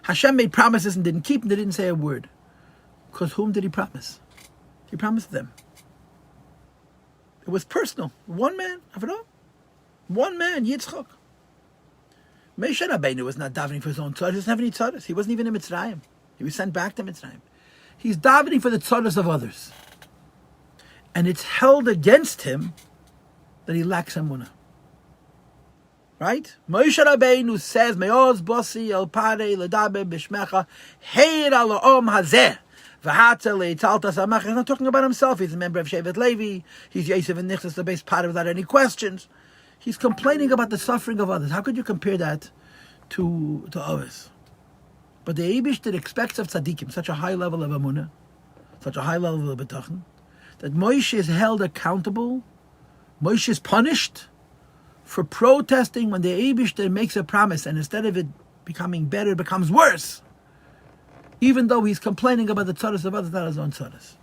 Hashem made promises and didn't keep them. They didn't say a word. Because whom did he promise? He promised them. It was personal. One man, one man, Yitzchak. Moshe Rabbeinu was not davening for his own tzaddas. He doesn't have any tzaddas. He wasn't even in Mitzrayim. He was sent back to Mitzrayim. He's davening for the tzaddas of others. And it's held against him that he lacks emunah. Right? Moshe Rabbeinu says, Me'oz bosi el parei ledaber b'shmecha heir al ha'om hazeh v'hatzel le'italta samach. He's not talking about himself. He's a member of Shevet Levi. He's Yosef and Nichtas, the base part without any questions. He's complaining about the suffering of others. How could you compare that to others? But the Eibush that expects of tzaddikim such a high level of emunah, such a high level of betachon, that Moshe is held accountable, Moshe is punished for protesting when the Eibush makes a promise, and instead of it becoming better, it becomes worse, even though he's complaining about the tzaddas of others, not his own tzaddas.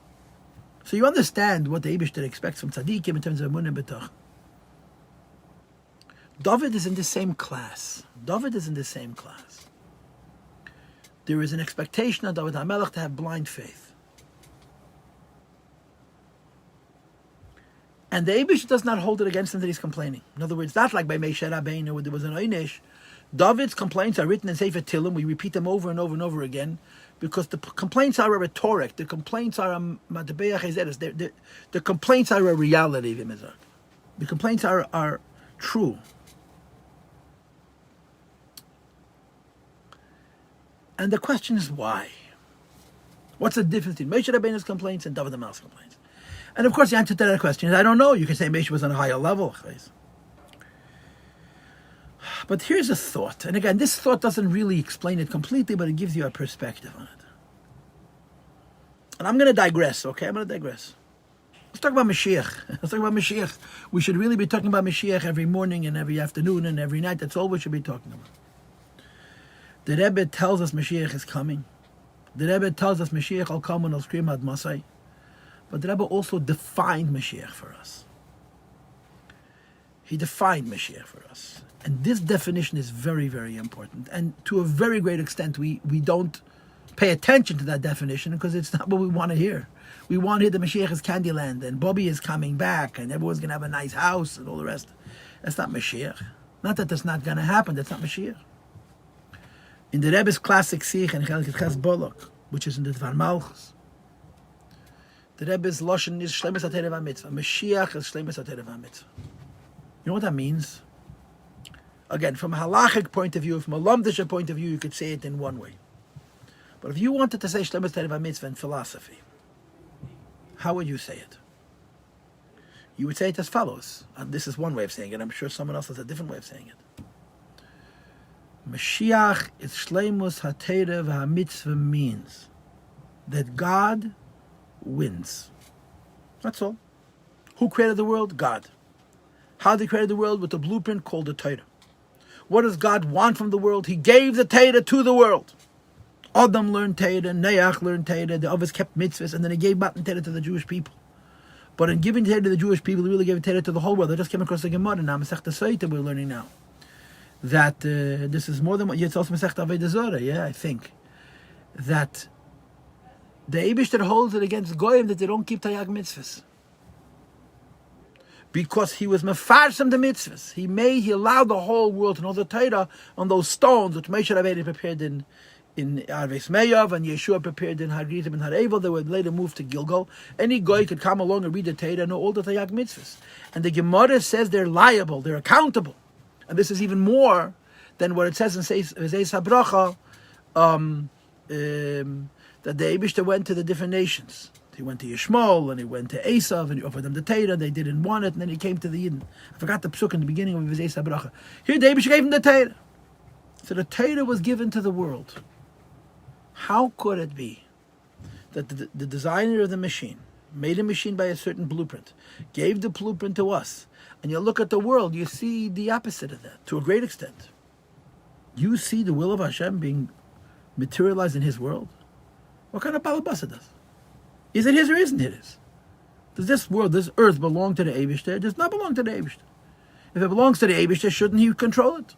So you understand what the Eibush expects from tzaddikim in terms of emunah and betachon. David is in the same class. There is an expectation of David HaMelech to have blind faith. And the Eibush does not hold it against him that he's complaining. In other words, not like by Moshe Rabbeinu where there was an Oynish. David's complaints are written in Sefer Tehillim. We repeat them over and over and over again because the complaints are a rhetoric. The complaints are a the complaints are a reality. The complaints are true. And the question is why? What's the difference between Moshe Rabbeinu's complaints and David HaMelech's complaints? And of course the answer to that question is I don't know. You can say Moshe was on a higher level. But here's a thought. And again, this thought doesn't really explain it completely, but it gives you a perspective on it. And I'm going to digress, okay? Let's talk about Mashiach. We should really be talking about Mashiach every morning and every afternoon and every night. That's all we should be talking about. The Rebbe tells us Mashiach is coming. The Rebbe tells us Mashiach will come and will scream ad Masai. But the Rebbe also defined Mashiach for us. He defined Mashiach for us. And this definition is very, very important. And to a very great extent, we don't pay attention to that definition because it's not what we want to hear. We want to hear the Mashiach is Candyland and Bobby is coming back and everyone's going to have a nice house and all the rest. That's not Mashiach. Not that that's not going to happen. That's not Mashiach. In the Rebbe's classic Sikh and Ches Bolok, which is in the Dvar Malchus, the Rebbe's Lashon is Shleimus HaTorah VaMitzvah. Mashiach is Shleimus HaTorah VaMitzvah. You know what that means? Again, from a halachic point of view, from a lamdish point of view, you could say it in one way. But if you wanted to say Shleimus HaTorah VaMitzvah in philosophy, how would you say it? You would say it as follows. And this is one way of saying it. I'm sure someone else has a different way of saying it. Mashiach is Shleimus HaTorah VaMitzvah means that God wins. That's all. Who created the world? God. How they created the world? With a blueprint called the Torah. What does God want from the world? He gave the Torah to the world. Adam learned Torah, Noach learned Torah, the others kept mitzvahs, and then he gave Matan Torah to the Jewish people. But in giving Torah to the Jewish people, he really gave Torah to the whole world. I just came across the Gemara now, Masechta Soita we're learning now. That this is more than what it's also Masechta Avodah Zarah, yeah, I think. That the Eibush that holds it against Goyim that they don't keep Taryag mitzvahs. Because he was mefarshim the mitzvahs. He allowed the whole world to know the Torah on those stones which Moshe Rabbeinu prepared in Arves Meyav and Yeshua prepared in Har Gerizim and Har Evel. They would later move to Gilgal. Any Goy could come along and read the Torah and know all the Taryag mitzvahs. And the Gemara says they're liable, they're accountable. And this is even more than what it says in Zeis HaBracha, that the Eibishter went to the different nations. He went to Yishmael, and he went to Esav, and he offered them the Torah. They didn't want it, and then he came to the Yidden. I forgot the Pesukim in the beginning of Zeis HaBracha. Here the Eibishter gave him the Torah. So the Torah was given to the world. How could it be that the designer of the machine made a machine by a certain blueprint, gave the blueprint to us, and you look at the world, you see the opposite of that, to a great extent. You see the will of Hashem being materialized in His world. What kind of balabasa does? Is it His or isn't it His? Does this world, this earth belong to the Eibishter? It does not belong to the Eibishter. If it belongs to the Eibishter, shouldn't He control it?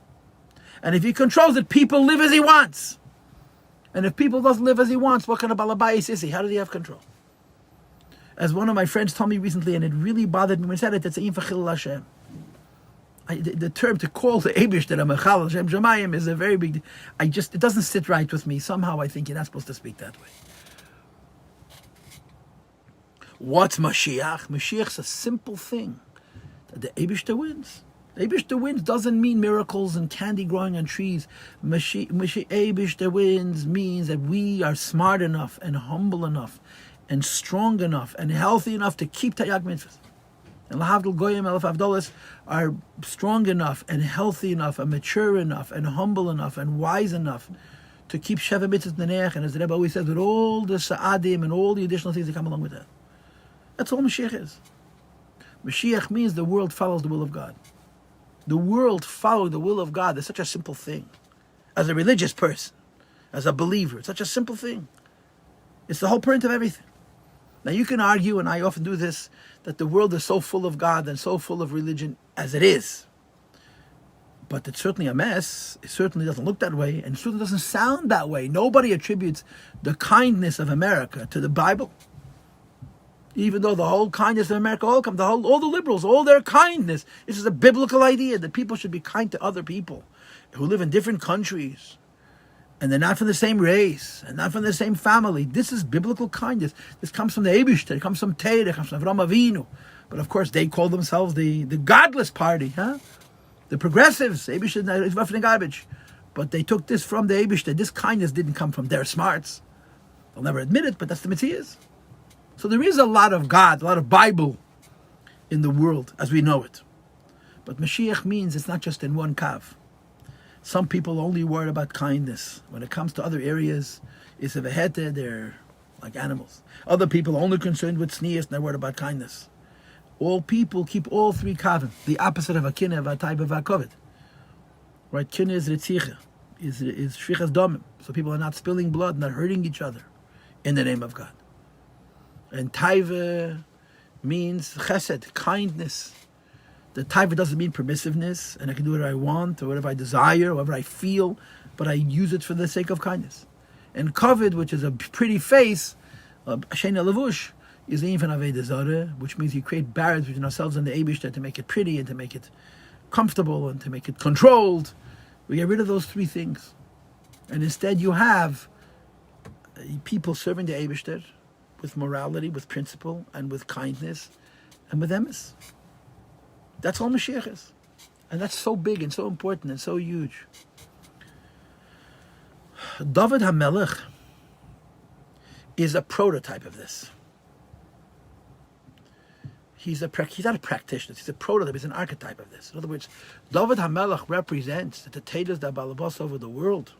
And if He controls it, people live as He wants. And if people doesn't live as He wants, what kind of balabais is He? How does He have control? As one of my friends told me recently, and it really bothered me when he said it, it's Ein Fachil Hashem. The term to call the Eibush that Mechal Hashem Shamayim is a very big. It doesn't sit right with me. Somehow I think you're not supposed to speak that way. What's Mashiach? Mashiach's a simple thing. The Eibishter wins. Eibishter wins doesn't mean miracles and candy growing on trees. Eibishter wins means that we are smart enough and humble enough and strong enough and healthy enough to keep Tayag Mitzvahs. And Lahavdil Goyim Elef Avdolas are strong enough and healthy enough and mature enough and humble enough and wise enough to keep Sheva Mitzvahs Nenech, and as the Rebbe always says, with all the Sa'adim and all the additional things that come along with that. That's all Mashiach is. Mashiach means the world follows the will of God. The world follows the will of God. It's such a simple thing. As a religious person, as a believer, it's such a simple thing. It's the whole point of everything. Now you can argue, and I often do this, that the world is so full of God and so full of religion as it is. But it's certainly a mess. It certainly doesn't look that way, and it certainly doesn't sound that way. Nobody attributes the kindness of America to the Bible. Even though the whole kindness of America, all the liberals, all their kindness, this is a biblical idea that people should be kind to other people who live in different countries, and they're not from the same race, and not from the same family. This is biblical kindness. This comes from the Eibishter, it comes from Teireh, it comes from Avraham Avinu. But of course, they call themselves the godless party, huh? The progressives. Eibishter is rough and garbage. But they took this from the Eibishter. This kindness didn't come from their smarts. They'll never admit it, but that's the Metzias. So there is a lot of God, a lot of Bible in the world as we know it. But Mashiach means it's not just in one kav. Some people only worry about kindness. When it comes to other areas, it's a vehete, they're like animals. Other people are only concerned with sneers and they're worried about kindness. All people keep all three kavim, the opposite of a kineh, v'atayba, v'akovet. Right? Kineh is ritzicha, is shvichas domim. So people are not spilling blood, not hurting each other in the name of God. And taiva means chesed, kindness. The taiva doesn't mean permissiveness, and I can do whatever I want, or whatever I desire, or whatever I feel, but I use it for the sake of kindness. And kavod, which is a pretty face, shena levush, is even avodah zarah, which means you create barriers between ourselves and the Eibishter to make it pretty, and to make it comfortable, and to make it controlled. We get rid of those three things. And instead you have people serving the Eibishter, with morality, with principle, and with kindness, and with emes. That's all Mashiach is. And that's so big and so important and so huge. David HaMelech is a prototype of this. He's not a practitioner, he's a prototype, he's an archetype of this. In other words, David HaMelech represents the Tateidas da Balabas over the world.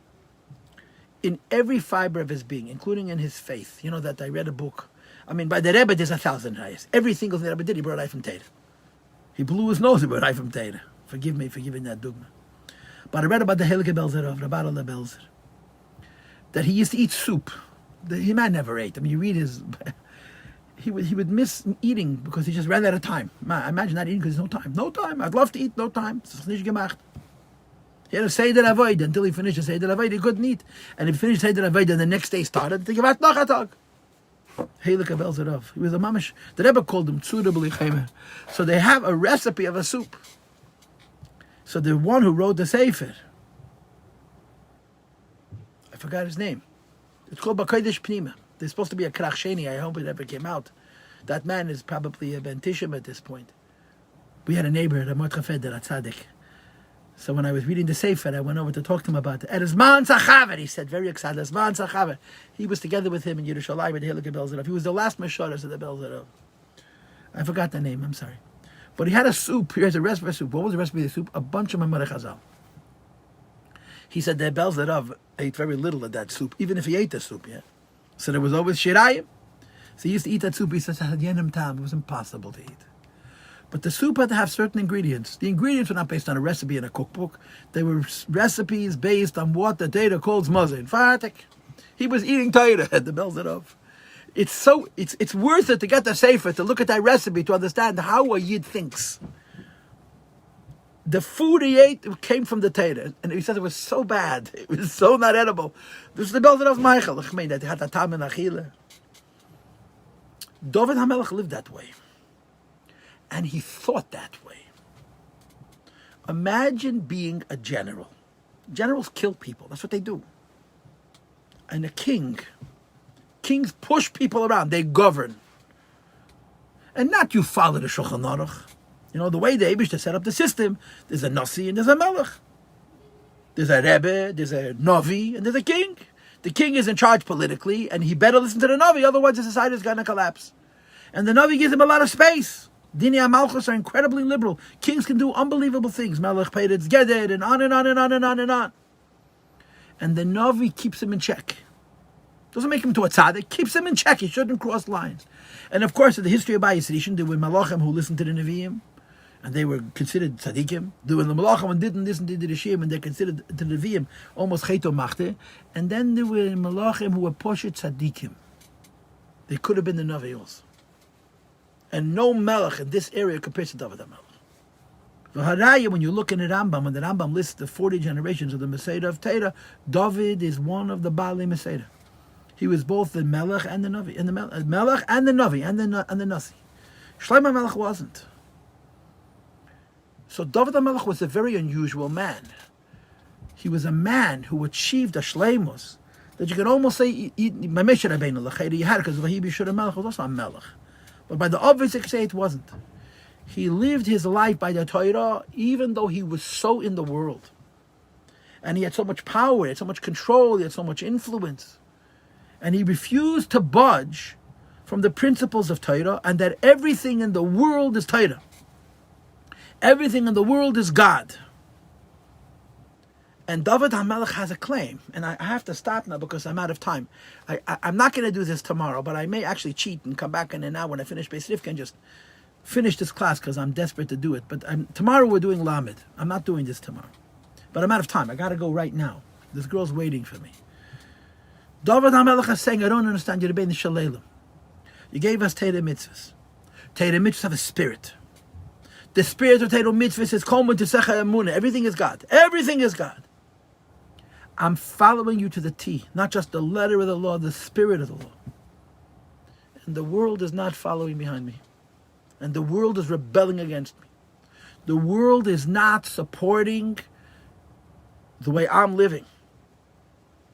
In every fiber of his being, including in his faith. You know that I read a book. I mean, by the Rebbe, there's 1,000 rayas. Every single thing the Rebbe did, he brought a from Teireh. He blew his nose, he brought a from Teireh. Forgive me for giving that dogma. But I read about the Helike Belzer of Rabbi Belzer, that he used to eat soup. The man never ate. I mean, you read his... He would miss eating because he just ran out of time. Man, imagine not eating because there's no time. No time. I'd love to eat, no time. It's nicht gemacht. He had to say that avoid until he finished the Seder Avoid. He couldn't eat. And if he finished Seder Avoid, then the next day started. Think about Nachatag. Heilige Belzerov. He was a mamish. The Rebbe called him Tzura B'Lichaymer. So they have a recipe of a soup. So the one who wrote the Sefer, I forgot his name. It's called B'Kodesh Pnima. There's supposed to be a Krach Sheni. I hope it ever came out. That man is probably a Ben Tishim at this point. We had a neighbor, a Mordechai Feder, a Tzaddik. So when I was reading the Sefer, I went over to talk to him about it. At Zman Zachaver, he said, very excited, Zman Zachaver. He was together with him in Yerushalayim with Hilike Belzerov. He was the last Meshoras of the Belzerov. I forgot the name, I'm sorry. But he had a soup. Here's a recipe of soup. What was the recipe of the soup? A bunch of Mamare Chazal. He said that Belzerov ate very little of that soup, even if he ate the soup, yeah. So there was always Shirayim. So he used to eat that soup. He says, it was impossible to eat. But the soup had to have certain ingredients. The ingredients were not based on a recipe in a cookbook. They were recipes based on what the Torah calls mazon. Fartik. He was eating Torah at the Belzerov. It's worth it to get the Sefer, to look at that recipe, to understand how a Yid thinks. The food he ate came from the Torah. And he said it was so bad. It was so not edible. This is the Belzerov Michael. That he had a tam and achila. David HaMelech lived that way. And he thought that way. Imagine being a general. Generals kill people. That's what they do. And a king. Kings push people around. They govern. And not you follow the Shulchan Aruch. You know, the way the Eibishter set up the system, there's a Nasi and there's a Melech. There's a Rebbe, there's a Navi, and there's a king. The king is in charge politically, and he better listen to the Navi, otherwise the society is going to collapse. And the Navi gives him a lot of space. Dini HaMalchus are incredibly liberal. Kings can do unbelievable things. Melech Peretz Geded, and on and on and on and on and on. And the Navi keeps him in check. Doesn't make him to a tzaddik, keeps him in check. He shouldn't cross lines. And of course, in the history of Bayis Rishon, there were Malachim who listened to the Nevi'im, and they were considered tzaddikim. There were the Malachim who didn't listen to the Rishim, and they're considered the Nevi'im almost cheto machte. And then there were Malachim who were poshet tzaddikim. They could have been the Navi also. And no Melech in this area compares to David HaMelech. The Haraya, when you look in the Rambam, when the Rambam lists the 40 generations of the Maseidah of Torah, David is one of the Baalei Maseidah. He was both the Melech and the Navi, and the Melech and the Navi and the Nasi. Shlomo Melech wasn't. So David HaMelech was a very unusual man. He was a man who achieved a shleimus that you can almost say Moshe Rabbeinu l'chayri had, because Vahi B'Shur HaMelech was also a Melech. But by the obvious you can say it wasn't. He lived his life by the Torah, even though he was so in the world. And he had so much power, he had so much control, he had so much influence. And he refused to budge from the principles of Torah, and that everything in the world is Torah. Everything in the world is God. And David HaMelech has a claim, and I have to stop now because I'm out of time. I'm not going to do this tomorrow, but I may actually cheat and come back in an hour when I finish Beis Rivka and just finish this class because I'm desperate to do it. But tomorrow we're doing Lamed. I'm not doing this tomorrow. But I'm out of time. I got to go right now. This girl's waiting for me. David HaMelech is saying, I don't understand you, Rebbeinu Shalom. You gave us Torah mitzvahs. Torah mitzvahs have a spirit. The spirit of Torah mitzvahs is Kol Mitzvah Emunah. Everything is God. Everything is God. I'm following you to the T, not just the letter of the law, the spirit of the law. And the world is not following behind me. And the world is rebelling against me. The world is not supporting the way I'm living.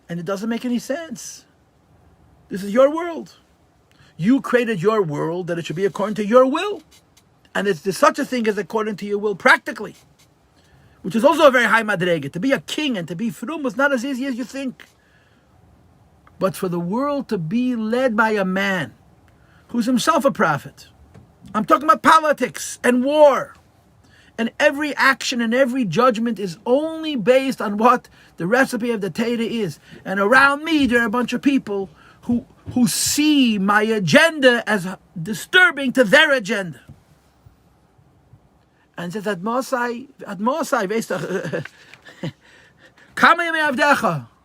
And it doesn't make any sense. This is your world. You created your world that it should be according to your will. And there's such a thing as according to your will practically. Which is also a very high madrega. To be a king and to be frum was not as easy as you think. But for the world to be led by a man who's himself a prophet. I'm talking about politics and war. And every action and every judgment is only based on what the recipe of the Torah is. And around me there are a bunch of people who see my agenda as disturbing to their agenda. And says, Ad Mosai, weißt du,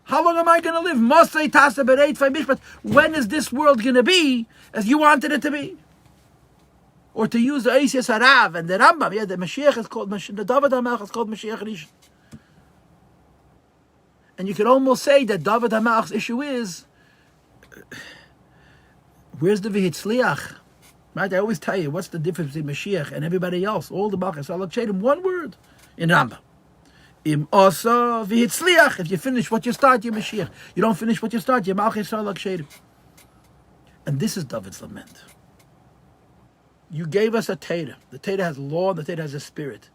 how long am I going to live? Mosai tasa bereit v'ay mishpat. When is this world going to be as you wanted it to be? Or to use the Eisias Harav and the Rambam, the Mashiach is called, the David HaMelech is called Mashiach Rishon. And you could almost say that David HaMelech's issue is, where's the Vihitzliach? Right? I always tell you, what's the difference between Mashiach and everybody else? All the Malchus, I'll shade him one word in Rambam. Im Osa Vihitzliach. If you finish what you start, you're Mashiach. You don't finish what you start, you're Malchus, I'll shade him. And this is David's lament. You gave us a Torah. The Torah has law, and the Torah has a spirit.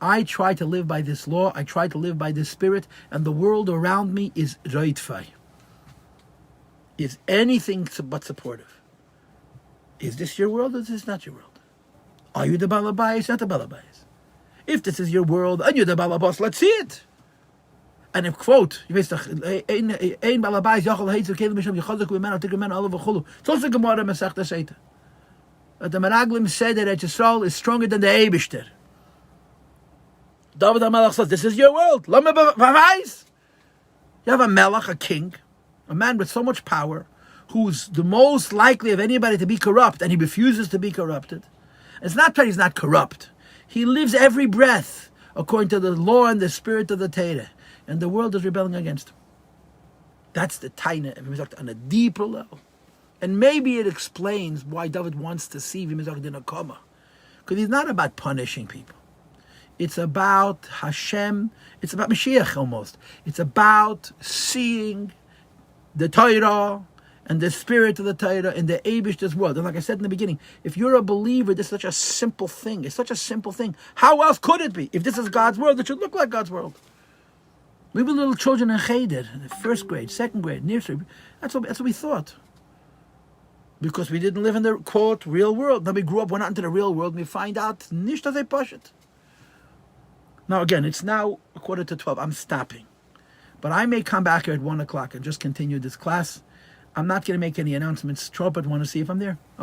I try to live by this law, I try to live by this spirit, and the world around me is Reitfai. Is anything but supportive. Is this your world or is this not your world? Are you the Balabais, not the Balabais? If this is your world and you're the Balabas, let's see it. And if, quote, you weiß doch, ein Balabais, Yachol Heitzer, Kelim Misham, Yachol Zeku, Iman, Atik, Iman, Olav, Chulu. It's also Gemara, Masech, Seita. The Meraglim said that Yisrael is stronger than the Eibishter. David HaMelech says, this is your world. You have a Melech, a king, a man with so much power, who's the most likely of anybody to be corrupt, and he refuses to be corrupted. It's not that he's not corrupt. He lives every breath according to the law and the spirit of the Torah, and the world is rebelling against him. That's the taina, on a deeper level. And maybe it explains why David wants to see V'mizach Din HaKama. Because he's not about punishing people. It's about Hashem. It's about Mashiach almost. It's about seeing the Torah and the spirit of the Torah in the Eibishter's world. And like I said in the beginning, if you're a believer, this is such a simple thing. It's such a simple thing. How else could it be? If this is God's world, it should look like God's world. We were little children in Cheder, first grade, second grade, nursery. That's what we thought. Because we didn't live in the, quote, real world. Then we grew up, went out into the real world, and we find out, nicht as a pashut. Now again, it's now 11:45. I'm stopping. But I may come back here at 1 o'clock and just continue this class. I'm not going to make any announcements. Trumpet want to see if I'm there.